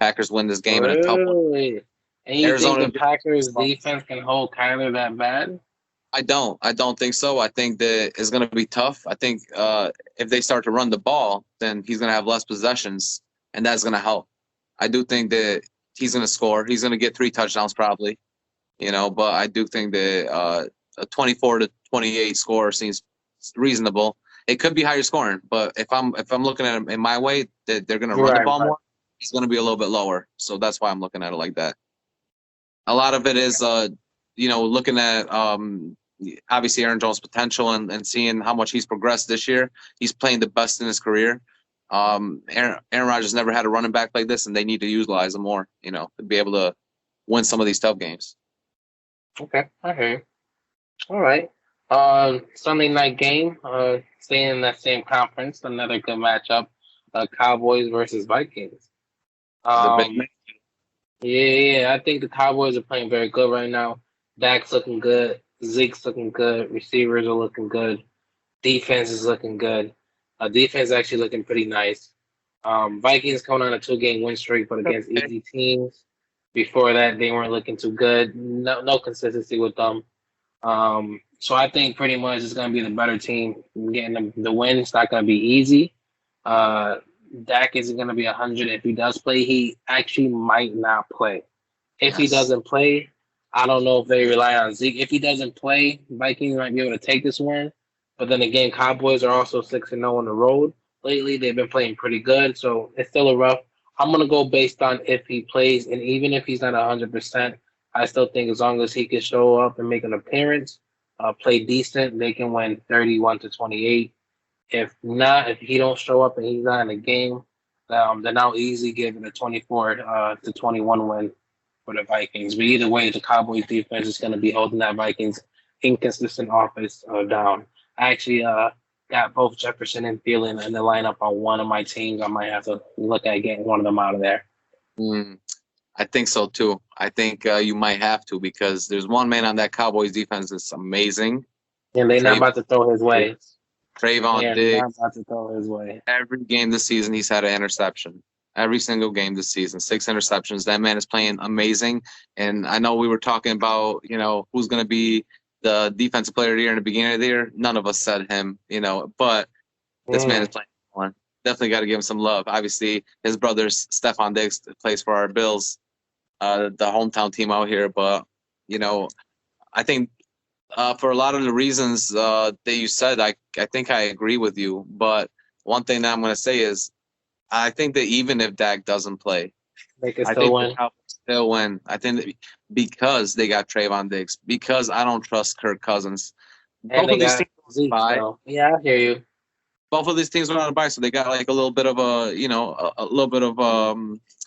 Packers win this game in a tough one. And you think the Packers defense can hold Kyler that bad? I don't think so. I think that it's going to be tough. I think if they start to run the ball, then he's going to have less possessions, and that's going to help. I do think that he's going to score. He's going to get 3 touchdowns probably, but I do think that a 24-28 score seems reasonable. It could be higher scoring, but if I'm looking at it in my way, that they're going to run the ball more, it's going to be a little bit lower. So that's why I'm looking at it like that. A lot of it is, looking at obviously Aaron Jones' potential and seeing how much he's progressed this year. He's playing the best in his career. Aaron Rodgers never had a running back like this, and they need to utilize him more, to be able to win some of these tough games. Okay, I hear you. All right. Sunday night game, staying in that same conference, another good matchup, Cowboys versus Vikings. The big match. Yeah, I think the Cowboys are playing very good right now. Dak's looking good. Zeke's looking good. Receivers are looking good. Defense is looking good. Defense is actually looking pretty nice. Vikings coming on a 2-game win streak, but against easy teams. Before that, they weren't looking too good. No consistency with them. So I think pretty much it's going to be the better team getting the win. It's not going to be easy. Dak isn't going to be 100. If he does play, he actually might not play. If he doesn't play, I don't know if they rely on Zeke. If he doesn't play, Vikings might be able to take this one. But then again, Cowboys are also 6-0 on the road. Lately, they've been playing pretty good, so it's still a rough. I'm going to go based on if he plays, and even if he's not 100%, I still think as long as he can show up and make an appearance, play decent, they can win 31-28. If not, if he don't show up and he's not in the game, then I'll easily give it a 24-21 win for the Vikings. But either way, the Cowboys defense is going to be holding that Vikings inconsistent offense down. I actually got both Jefferson and Thielen in the lineup on one of my teams. I might have to look at getting one of them out of there. I think so too. I think you might have to, because there's one man on that Cowboys defense that's amazing. And they're not about to throw his way. Trayvon Diggs. Not about to throw his way. Every game this season, he's had an interception. Every single game this season, 6 interceptions. That man is playing amazing. And I know we were talking about, who's going to be the defensive player of the year in the beginning of the year. None of us said him, but this man is playing one. Definitely got to give him some love. Obviously, his brother Stephon Diggs plays for our Bills, the hometown team out here. But, I think for a lot of the reasons that you said, I think I agree with you. But one thing that I'm going to say is I think that even if Dak doesn't play, they can still win. I think that because they got Trayvon Diggs, because I don't trust Kirk Cousins. And both of these teams I hear you. Both of these teams were on a bye, so they got like a little bit of a little bit of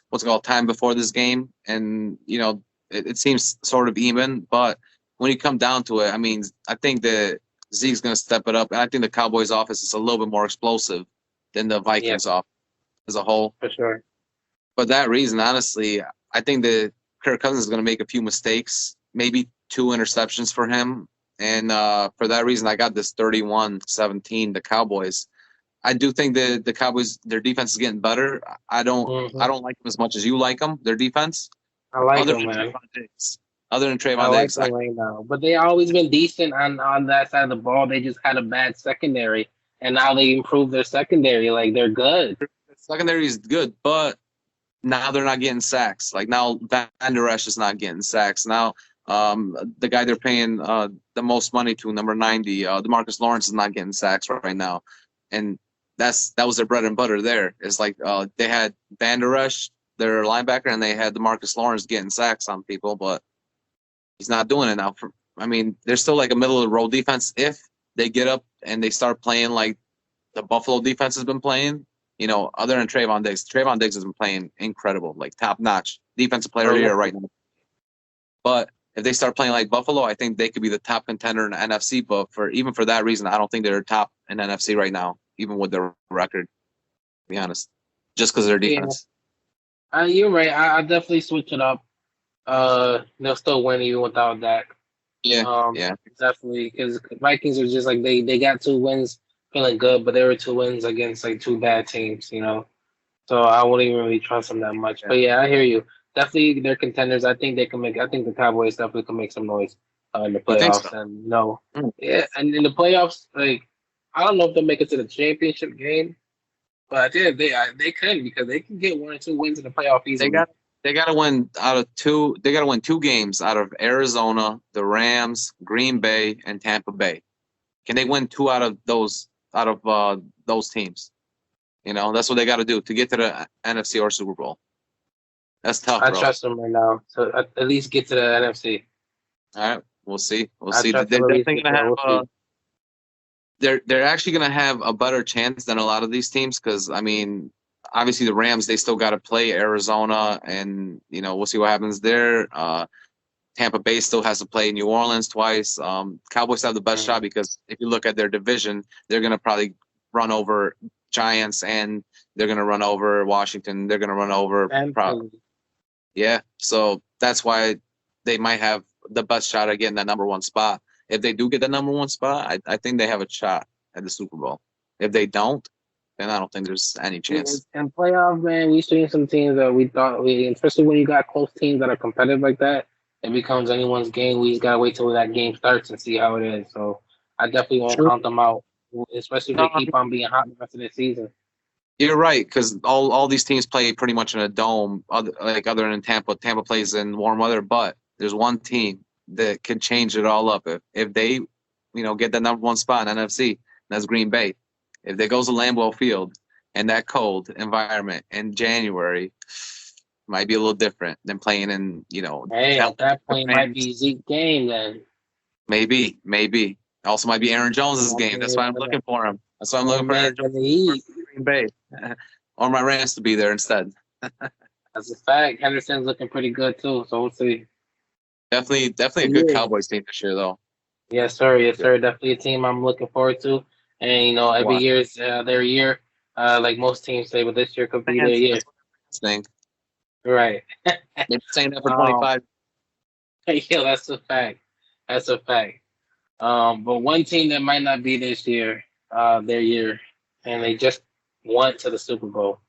what's it called, time before this game, and it seems sort of even. But when you come down to it, I mean, I think that Zeke's going to step it up, and I think the Cowboys' offense is a little bit more explosive than the Vikings' offense as a whole. For sure. For that reason, honestly, I think that Kirk Cousins is going to make a few mistakes, maybe 2 interceptions for him. And for that reason, I got this 31-17, the Cowboys. I do think that the Cowboys, their defense is getting better. I don't like them as much as you like them, their defense. I like them, man. Other than Trayvon Diggs. I like them right now. But they always been decent on that side of the ball. They just had a bad secondary. And now they improved their secondary. Like, they're good. Secondary is good, but now they're not getting sacks. Like, now Van Der Esch is not getting sacks. Now the guy they're paying the most money to, number 90, DeMarcus Lawrence, is not getting sacks right now. And that was their bread and butter there. It's like they had Van Der Esch, their linebacker, and they had DeMarcus Lawrence getting sacks on people, but he's not doing it now. They're still like a middle-of-the-road defense. If they get up and they start playing like the Buffalo defense has been playing, other than Trayvon Diggs. Trayvon Diggs has been playing incredible, like top-notch defensive player of the year right now. But if they start playing like Buffalo, I think they could be the top contender in the NFC. But even for that reason, I don't think they're top in NFC right now, even with their record, to be honest, just because of their defense. Yeah. You're right. I definitely switch it up. They'll still win even without Dak. Yeah, definitely, because Vikings are just like they got 2 wins, feeling good, but they were 2 wins against like 2 bad teams, So I wouldn't even really trust them that much. But yeah, I hear you. Definitely, they're contenders. I think the Cowboys definitely can make some noise in the playoffs. So? And and in the playoffs, like, I don't know if they'll make it to the championship game, but yeah, they can, because they can get 1 or 2 wins in the playoff easily. They got to win out of two. They got to win 2 games out of Arizona, the Rams, Green Bay, and Tampa Bay. Can they win 2 out of those those teams? That's what they got to do to get to the NFC or Super Bowl. That's tough, I bro. trust them right now. So at least get to the NFC. All right, we'll see. We'll I see. trust They're them at least definitely get gonna there. have. We'll see. They're actually gonna have a better chance than a lot of these teams because I mean, obviously the Rams they still got to play Arizona, and we'll see what happens there. Tampa Bay still has to play New Orleans twice. Cowboys have the best shot because if you look at their division, they're gonna probably run over Giants and they're gonna run over Washington. They're gonna run over. Yeah, so that's why they might have the best shot at getting that number 1 spot. If they do get the number 1 spot, I think they have a shot at the Super Bowl. If they don't, then I don't think there's any chance. In playoffs, man, we've seen some teams that we thought especially when you got close teams that are competitive like that, it becomes anyone's game. We just gotta wait till that game starts and see how it is. So I definitely won't count them out, especially if they keep on being hot the rest of the season. You're right, because all these teams play pretty much in a dome, other than Tampa. Tampa plays in warm weather, but there's one team that can change it all up. If they, get that number 1 spot in NFC, that's Green Bay. If they goes to Lambeau Field and that cold environment in January, might be a little different than playing in, Hey, at that point, it might be Zeke's game then. Maybe. Also might be Aaron Jones's game. That's why I'm looking for him. That's why I'm looking for Aaron Jones. Green Bay. Or my Rams to be there instead. That's a fact. Henderson's looking pretty good too, so we'll see. Definitely a good Cowboys team this year, though. Yes, sir. Yes, sir. Definitely a team I'm looking forward to. And every year is their year, like most teams say, but this year could be their year. Thing. Right. They're saying that for 25. Yeah, that's a fact. That's a fact. But one team that might not be this year, their year, and they just went to the Super Bowl,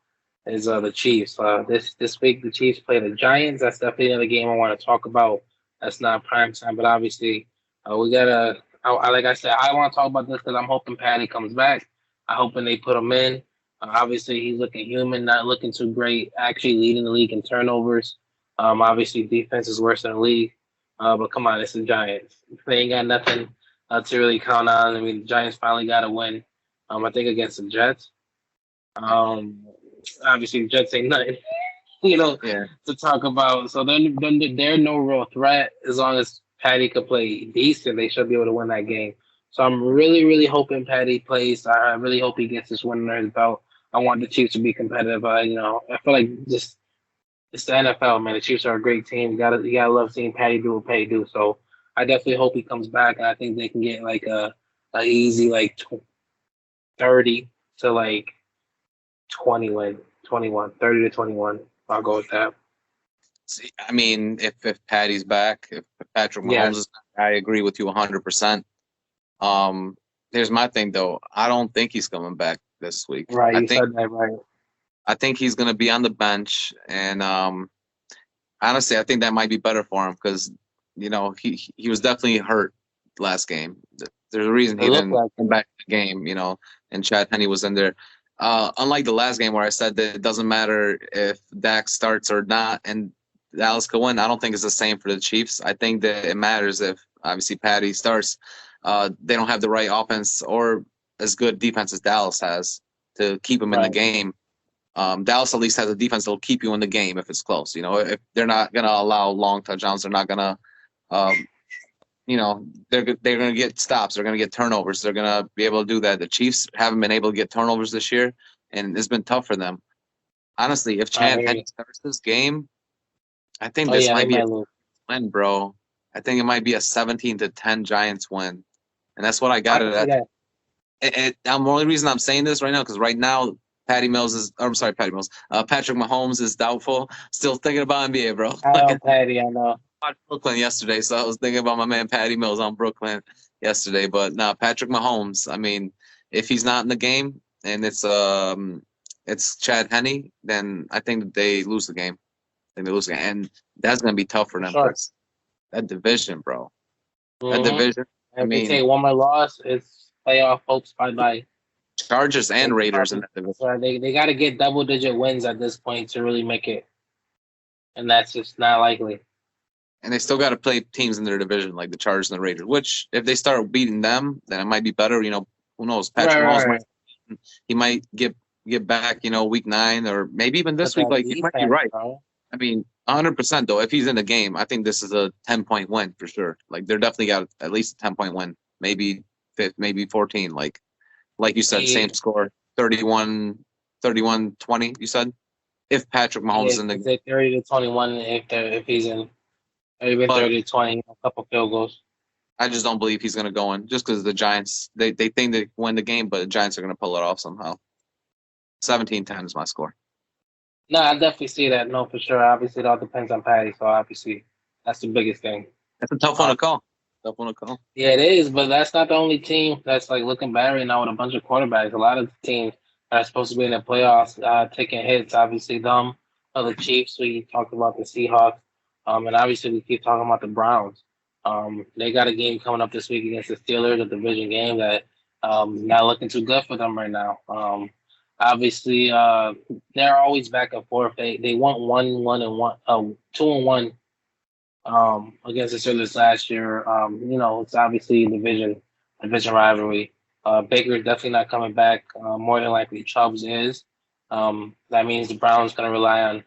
is the Chiefs. This week the Chiefs play the Giants. That's definitely another game I want to talk about. That's not prime time, but obviously we gotta. Like I said, I want to talk about this because I'm hoping Patty comes back. I'm hoping they put him in. Obviously, he's looking human, not looking too great. Actually, leading the league in turnovers. Obviously, defense is worse than the league. But come on, it's the Giants. They ain't got nothing to really count on. I mean, the Giants finally got a win. I think against the Jets. Obviously, the Jets ain't nothing, to talk about. So they're no real threat as long as Patty could play decent. They should be able to win that game. So I'm really, really hoping Patty plays. I really hope he gets this win under his belt. I want the Chiefs to be competitive. I feel like just it's the NFL, man. The Chiefs are a great team. You gotta love seeing Patty do what Patty do. So I definitely hope he comes back, and I think they can get like a easy 30 to 20 win, 21, 30 to 21. I'll go with that. See, I mean, if Patty's back, if Patrick Mahomes is back, I agree with you 100%. Here's my thing, though. I don't think he's coming back this week. Right, you said that right. I think he's going to be on the bench, and honestly, I think that might be better for him because, he was definitely hurt last game. There's a reason he didn't come back to the game, and Chad Henne was in there. Unlike the last game where I said that it doesn't matter if Dak starts or not and Dallas could win, I don't think it's the same for the Chiefs. I think that it matters if, obviously, Patty starts. They don't have the right offense or as good defense as Dallas has to keep them in the game. Dallas at least has a defense that will keep you in the game if it's close. If they're not going to allow long touchdowns, they're not going to, they're going to get stops. They're going to get turnovers. They're going to be able to do that. The Chiefs haven't been able to get turnovers this year, and it's been tough for them. Honestly, if Chad Henne starts this game, I think this might be a win, bro. I think it might be a 17-10 Giants win, and that's what I got it at. The only reason I'm saying this right now because right now Patrick Mahomes is doubtful. Still thinking about NBA, bro. Patty, I know. I watched Brooklyn yesterday, so I was thinking about my man Patty Mills on Brooklyn yesterday. But no, Patrick Mahomes. I mean, if he's not in the game and it's Chad Henne, then I think that they lose the game. And that's gonna be tough for them. Sure. That division, bro. Mm-hmm. That division. If they take one more loss, it's playoff hopes by Chargers and Raiders in that division. So they got to get double-digit wins at this point to really make it. and that's just not likely. And they still got to play teams in their division, like the Chargers and the Raiders, which if they start beating them, then it might be better. Who knows? Patrick Mahomes Right. might get back, week 9 or maybe even But this week. that Like, you might be defense, right. bro. I mean, 100% though, if he's in the game, I think this is a 10-point win for sure. Like, they're definitely got at least a 10-point win, maybe 14. Like you said, Yeah, same score, 31-20, you said? If Patrick Mahomes is in the it's a 30-21 if he's in. Maybe but 30-20, a couple field goals. I just don't believe he's going to go in just because the Giants, they think they win the game, but the Giants are going to pull it off somehow. 17-10 is my score. No, I definitely see that. No, for sure. Obviously, it all depends on Patty. So obviously, that's the biggest thing. That's a tough one to call. Yeah, it is, but that's not the only team that's like looking bad right now with a bunch of quarterbacks. A lot of teams that are supposed to be in the playoffs taking hits. Obviously, the Chiefs. We talked about the Seahawks, and obviously we keep talking about the Browns. They got a game coming up this week against the Steelers, a division game that not looking too good for them right now. Obviously, they're always back and forth. They won 2-1 against the Steelers last year. It's obviously division rivalry. Baker's definitely not coming back. More than likely, Chubbs is. That means the Browns going to rely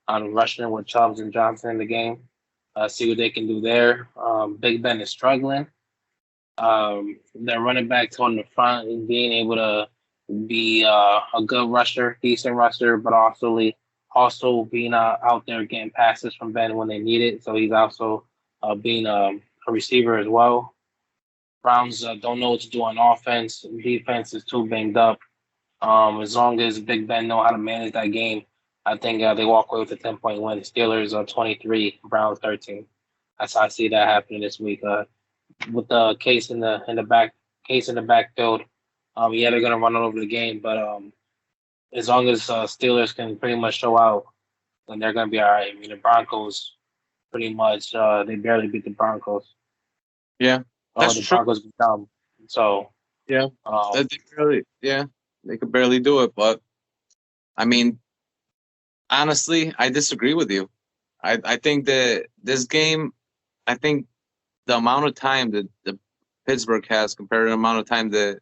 on rushing with Chubbs and Johnson in the game. See what they can do there. Big Ben is struggling. Their running back on the front is being able to be a good rusher, decent rusher, but also being out there getting passes from Ben when they need it. So he's also being a receiver as well. Browns don't know what to do on offense. Defense is too banged up. As long as Big Ben know how to manage that game, I think they walk away with a 10-point win. Steelers are 23, Browns 13. That's how I see that happening this week. With the case in the backfield, they're gonna run over the game, but as long as Steelers can pretty much show out, then they're gonna be all right. I mean, the Broncos pretty much they barely beat the Broncos. Yeah, that's The true. Broncos beat them. So yeah, they could barely do it. But I mean, honestly, I disagree with you. I think that this game, I think the amount of time that the Pittsburgh has compared to the amount of time that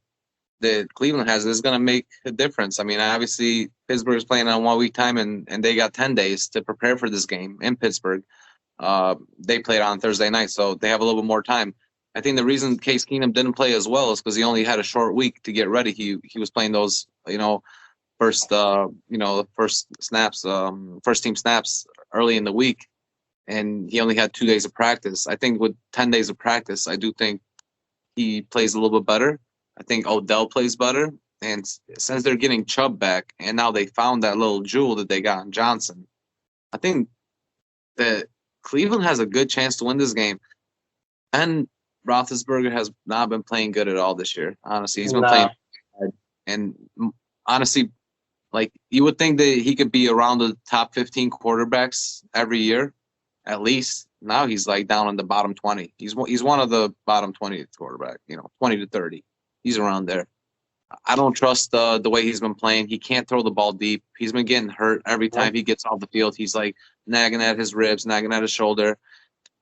Cleveland has is going to make a difference. I mean, obviously, Pittsburgh is playing on 1 week time, and they got 10 days to prepare for this game in Pittsburgh. They played on Thursday night, so they have a little bit more time. I think the reason Case Keenum didn't play as well is because he only had a short week to get ready. He was playing those, first snaps, first team snaps early in the week, and he only had 2 days of practice. I think with 10 days of practice, I do think he plays a little bit better. I think Odell plays better. And since they're getting Chubb back, and now they found that little jewel that they got in Johnson, I think that Cleveland has a good chance to win this game. And Roethlisberger has not been playing good at all this year. Honestly, he's been playing bad. And honestly, like, you would think that he could be around the top 15 quarterbacks every year, at least. Now he's like down in the bottom 20. He's one of the bottom 20 quarterback, 20 to 30. He's around there. I don't trust the way he's been playing. He can't throw the ball deep. He's been getting hurt every time he gets off the field. He's like nagging at his ribs, nagging at his shoulder.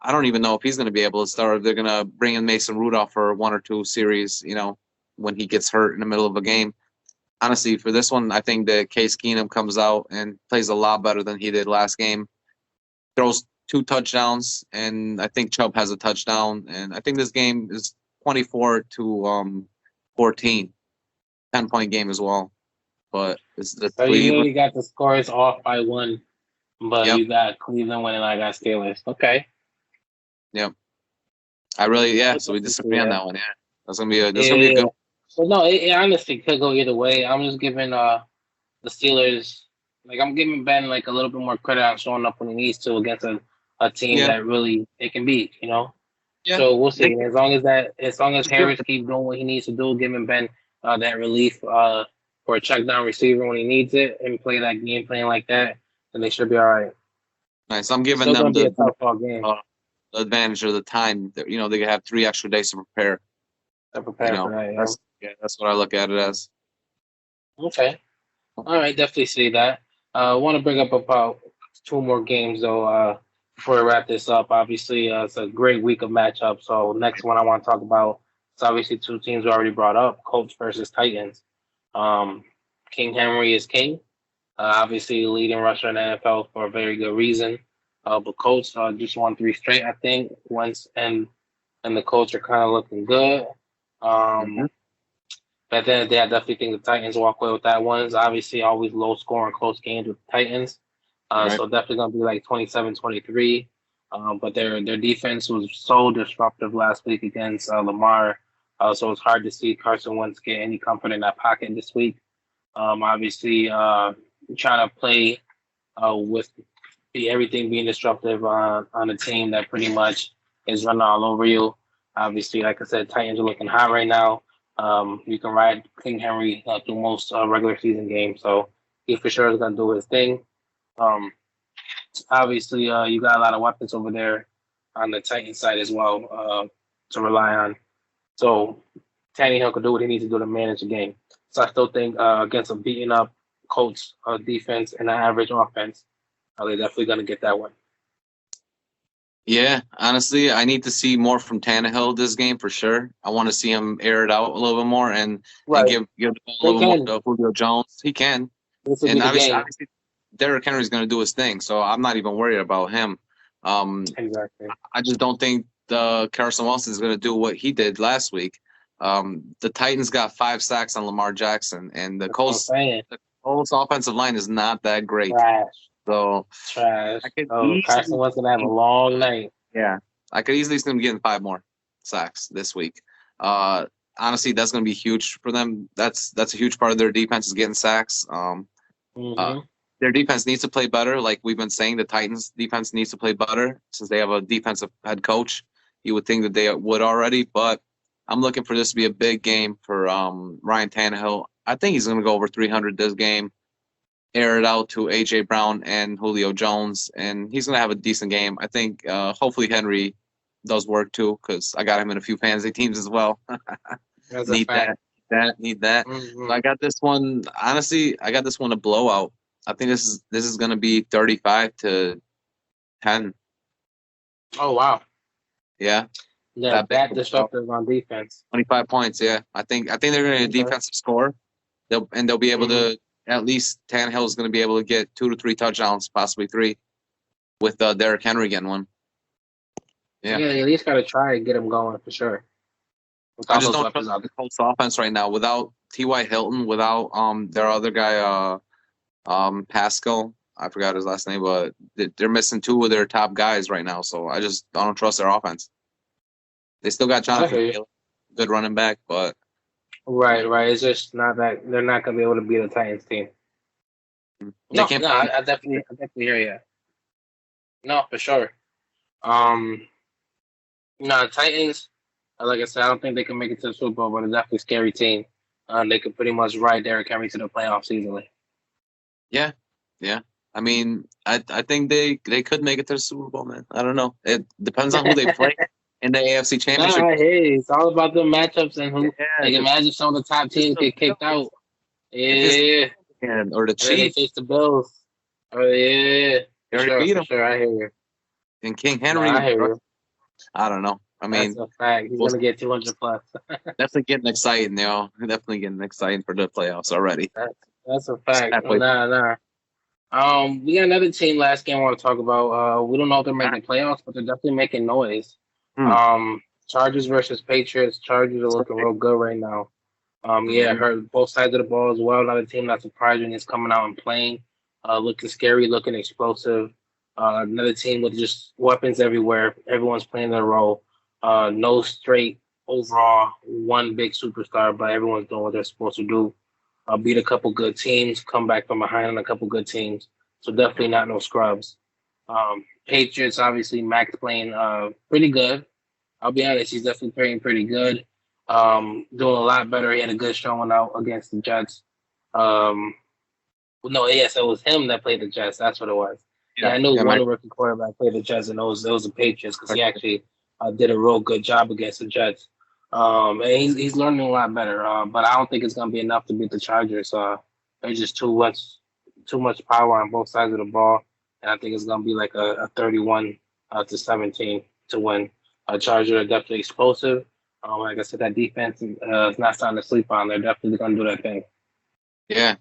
I don't even know if he's going to be able to start. If they're going to bring in Mason Rudolph for 1 or 2 series, when he gets hurt in the middle of a game. Honestly, for this one, I think that Case Keenum comes out and plays a lot better than he did last game. Throws 2 touchdowns, and I think Chubb has a touchdown. And I think this game is 24 to 14. 10-point game as well. But it's the So Cleveland. you really got the scores off by 1, but you got Cleveland winning. I got Steelers. Okay. Yep. So we disagree on that one. Yeah, that's gonna be a good. But no, it honestly could go either way. I'm just giving the Steelers, like, I'm giving Ben like a little bit more credit on showing up when he needs to against a team that really they can beat. Yeah. So we'll see. As long as Harris keeps doing what he needs to do, giving Ben that relief for a check down receiver when he needs it, and play that game plan like that, then they should be all right. Nice. I'm giving them the advantage of the time. That, they have 3 extra days to prepare. For that, that's what I look at it as. Okay. All right, definitely see that. I want to bring up about two more games though. Before we wrap this up, obviously it's a great week of matchups. So next one I want to talk about is obviously two teams we already brought up: Colts versus Titans. King Henry is king. Obviously, leading rusher in the NFL for a very good reason. But Colts just won 3 straight, I think. Wentz and the Colts are kind of looking good. But then I definitely think the Titans walk away with that one. It's obviously always low scoring, close games with the Titans. So definitely going to be like 27-23. But their defense was so disruptive last week against Lamar. So it's hard to see Carson Wentz get any comfort in that pocket this week. Obviously, trying to play with everything being disruptive on a team that pretty much is running all over you. Obviously, like I said, Titans are looking hot right now. You can ride King Henry through most regular season games, so he for sure is going to do his thing. Obviously, you got a lot of weapons over there on the Titans side as well to rely on. So Tannehill can do what he needs to do to manage the game. So I still think against a beaten up Colts defense and an average offense, they're definitely going to get that one. Yeah, honestly, I need to see more from Tannehill this game for sure. I want to see him air it out a little bit more and give the ball a little bit more to Julio Jones. He can. And obviously, Derrick Henry's going to do his thing, so I'm not even worried about him. Exactly. I just don't think Carson Wentz is going to do what he did last week. The Titans got 5 sacks on Lamar Jackson, and the Colts offensive line is not that great. Trash. So Carson Wentz gonna have a long night. Yeah, I could easily see them getting 5 more sacks this week. Honestly, that's going to be huge for them. That's a huge part of their defense is getting sacks. Their defense needs to play better. Like we've been saying, the Titans' defense needs to play better since they have a defensive head coach. You would think that they would already, but I'm looking for this to be a big game for Ryan Tannehill. I think he's going to go over 300 this game. Air it out to A.J. Brown and Julio Jones, and he's going to have a decent game. I think hopefully Henry does work too because I got him in a few fantasy teams as well. Need that. So I got this one. Honestly, I got this one a blowout. I think this is going to be 35-10. Oh wow! Yeah, that disruptive on defense. 25 points. Yeah, I think they're going to defensive score. They'll be able to. At least Tannehill is going to be able to get 2 to 3 touchdowns, possibly 3, with Derrick Henry getting one. Yeah, you at least got to try and get him going for sure. I just don't trust the Colts offense right now. Without T.Y. Hilton, without their other guy, Pascal, I forgot his last name, but they're missing 2 of their top guys right now. So I don't trust their offense. They still got Jonathan Taylor, good running back, but. Right. It's just not that they're not gonna be able to beat a Titans team. I definitely hear you. No, for sure. Titans. Like I said, I don't think they can make it to the Super Bowl, but it's definitely a scary team. They could pretty much ride Derrick Henry to the playoffs easily. Yeah. I mean, I think they could make it to the Super Bowl, man. I don't know. It depends on who they play. In the AFC Championship. Hey, it's all about the matchups and who. Like, imagine some of the top teams get kicked out. Yeah. Or the Chiefs. Face the Bills. Oh, yeah. They already beat them. Sure, I hear you. And King Henry. I hear you. I don't know. I mean. That's a fact. He's going to get 200 plus. Definitely getting exciting, Definitely getting exciting for the playoffs already. That's a fact. Nah. We got another team last game I want to talk about. We don't know if they're making playoffs, but they're definitely making noise. Chargers versus Patriots. Chargers are looking real good right now. I heard both sides of the ball as well. Another team not surprising is coming out and playing, looking scary, looking explosive. Another team with just weapons everywhere. Everyone's playing their role. No straight overall one big superstar, but everyone's doing what they're supposed to do. Beat a couple good teams, come back from behind on a couple good teams. So definitely not no scrubs. Patriots, obviously, Mac's playing pretty good. I'll be honest, he's definitely playing pretty good. Doing a lot better. He had a good showing out against the Jets. It was him that played the Jets. That's what it was. Yeah, I know one rookie quarterback played the Jets, and it was the Patriots because he actually did a real good job against the Jets. And he's learning a lot better. But I don't think it's going to be enough to beat the Chargers. There's just too much power on both sides of the ball. and I think it's going to be like a 31-17 to win. Chargers are definitely explosive. Like I said, that defense is not starting to sleep on. They're definitely going to do that thing. Yeah,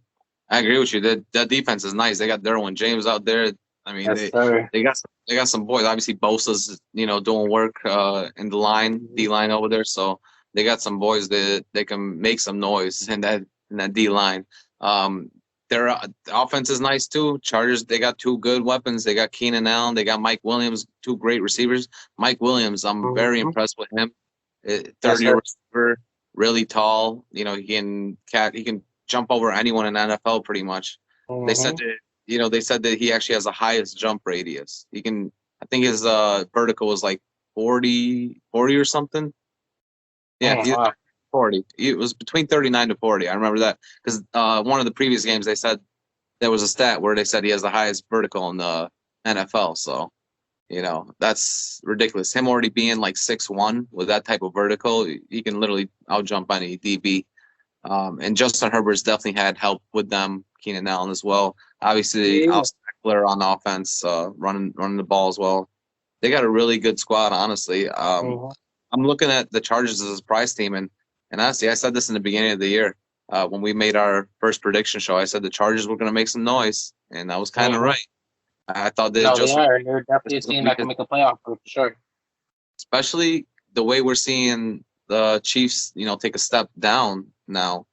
I agree with you. That defense is nice. They got Derwin James out there. I mean, Yes, sir. they got some boys. Obviously, Bosa's doing work in the line, D line over there. So they got some boys that they can make some noise in that D line. Their offense is nice too. Chargers, they got two good weapons. They got Keenan Allen. They got Mike Williams, two great receivers. Mike Williams, I'm very impressed with him. Third-year receiver, really tall. He can jump over anyone in the NFL pretty much. They said that he actually has the highest jump radius. I think his vertical was like 40 or something. Yeah, 40. It was between 39 to 40. I remember that because one of the previous games they said there was a stat where they said he has the highest vertical in the NFL. So, that's ridiculous. Him already being like 6'1" with that type of vertical, he can literally outjump any DB. And Justin Herbert's definitely had help with them. Keenan Allen as well. Obviously, Austin Eckler on offense, running the ball as well. They got a really good squad, honestly. I'm looking at the Chargers as a surprise team, and honestly, I said this in the beginning of the year when we made our first prediction show. I said the Chargers were going to make some noise, and I was kind of right. I thought they are. They're definitely a team that can make a playoff for sure. Especially the way we're seeing the Chiefs, take a step down now.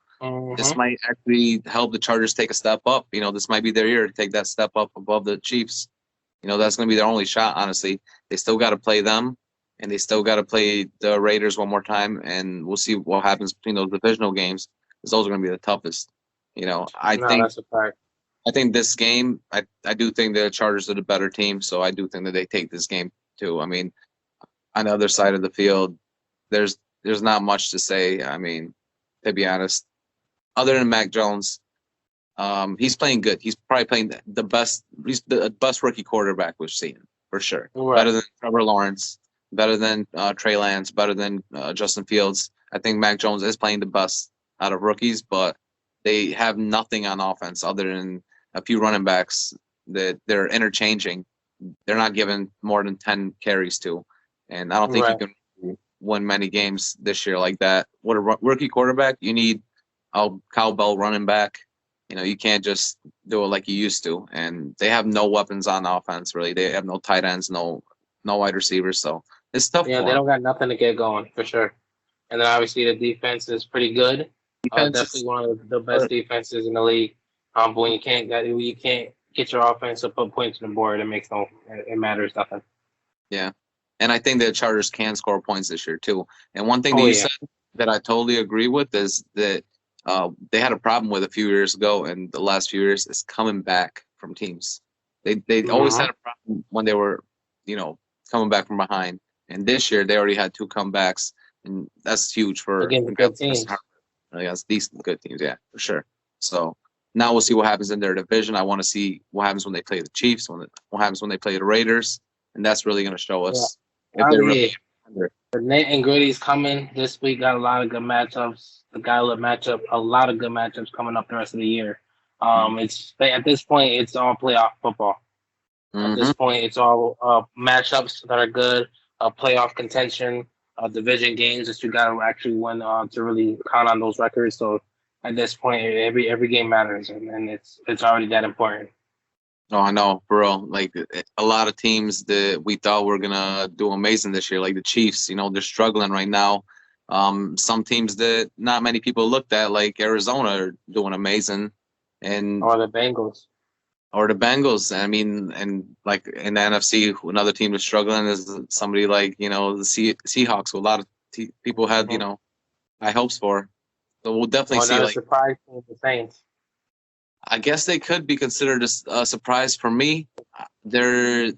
This might actually help the Chargers take a step up. This might be their year to take that step up above the Chiefs. That's going to be their only shot, honestly. They still got to play them, and they still got to play the Raiders one more time, and we'll see what happens between those divisional games, because those are going to be the toughest. That's a fact. I think this game, I do think the Chargers are the better team, so I do think that they take this game too. I mean, on the other side of the field, there's not much to say. I mean, to be honest, other than Mac Jones, he's playing good. He's probably playing the best. He's the best rookie quarterback we've seen for sure. Right. Better than Trevor Lawrence, better than Trey Lance, better than Justin Fields. I think Mac Jones is playing the best out of rookies, but they have nothing on offense other than a few running backs that they're interchanging. They're not giving more than 10 carries to, and I don't think you can win many games this year like that. With a rookie quarterback, you need a cowbell running back. You can't just do it like you used to. And they have no weapons on offense, really. They have no tight ends, no wide receivers. So it's tough. Yeah, they don't got nothing to get going, for sure. And then obviously the defense is pretty good. Definitely one of the best defenses in the league. But when you can't get your offense to put points on the board, it matters nothing. Yeah. And I think the Chargers can score points this year too. And one thing that you said that I totally agree with is that they had a problem with a few years ago, and the last few years is coming back from teams. They always had a problem when they were, coming back from behind. And this year they already had two comebacks, and that's huge for good teams. Against decent good teams, yeah, for sure. So now we'll see what happens in their division. I want to see what happens when they play the Chiefs, what happens when they play the Raiders, and that's really going to show us if they're really the Nate and Gritty's coming this week. Got a lot of good matchups. A lot of good matchups coming up the rest of the year. It's at this point, it's all playoff football. At this point, it's all matchups that are good, playoff contention, division games that you got to actually win to really count on those records. So at this point, every game matters, and it's already that important. Oh, I know, bro. Like a lot of teams that we thought were gonna do amazing this year, like the Chiefs. They're struggling right now. Some teams that not many people looked at, like Arizona, are doing amazing, or the Bengals. I mean, and like in the NFC, another team that's struggling is somebody like the Seahawks, who a lot of people had high hopes for. So we'll definitely see. Like, surprise team, the Saints. I guess they could be considered a surprise for me. They're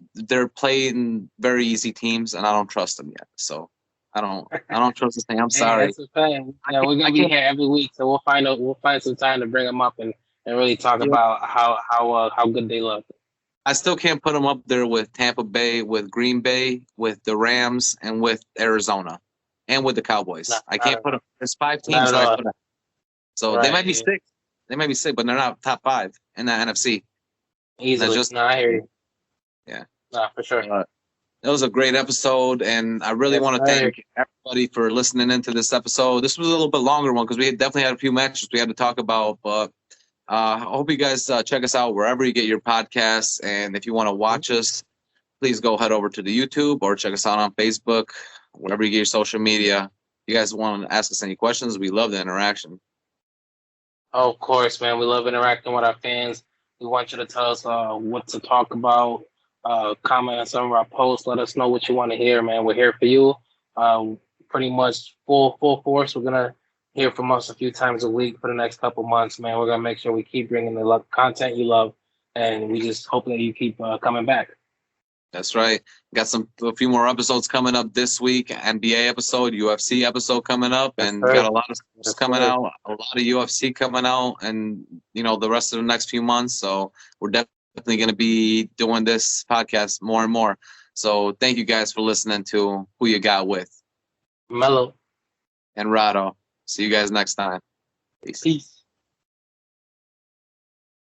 playing very easy teams, and I don't trust them yet. So I don't trust this thing. I'm sorry. That's a thing. Yeah, we're gonna be here every week, so we'll find some time to bring them up and really talk about how good they look. I still can't put them up there with Tampa Bay, with Green Bay, with the Rams, and with Arizona, and with the Cowboys. I can't put them. There's 5 teams that I put up. So they might be 6. They might be 6, but they're not top 5 in the NFC. Easily. I hear you. Yeah. For sure. It was a great episode, and I really want to thank everybody for listening into this episode. This was a little bit longer one because we definitely had a few matches we had to talk about, but I hope you guys check us out wherever you get your podcasts, and if you want to watch us, please go head over to the YouTube or check us out on Facebook, wherever you get your social media. If you guys want to ask us any questions, we love the interaction. Oh, of course, man. We love interacting with our fans. We want you to tell us what to talk about. Comment on some of our posts. Let us know what you want to hear, man. We're here for you. Pretty much full force. We're gonna hear from us a few times a week for the next couple months, man. We're gonna make sure we keep bringing the content you love, and we just hope that you keep coming back. That's right. Got a few more episodes coming up this week. NBA episode, UFC episode coming up, and got a lot of stuff coming out. A lot of UFC coming out, and the rest of the next few months. So we're definitely going to be doing this podcast more and more. So thank you guys for listening to Who You Got With Melo and Rado. See you guys next time. Peace.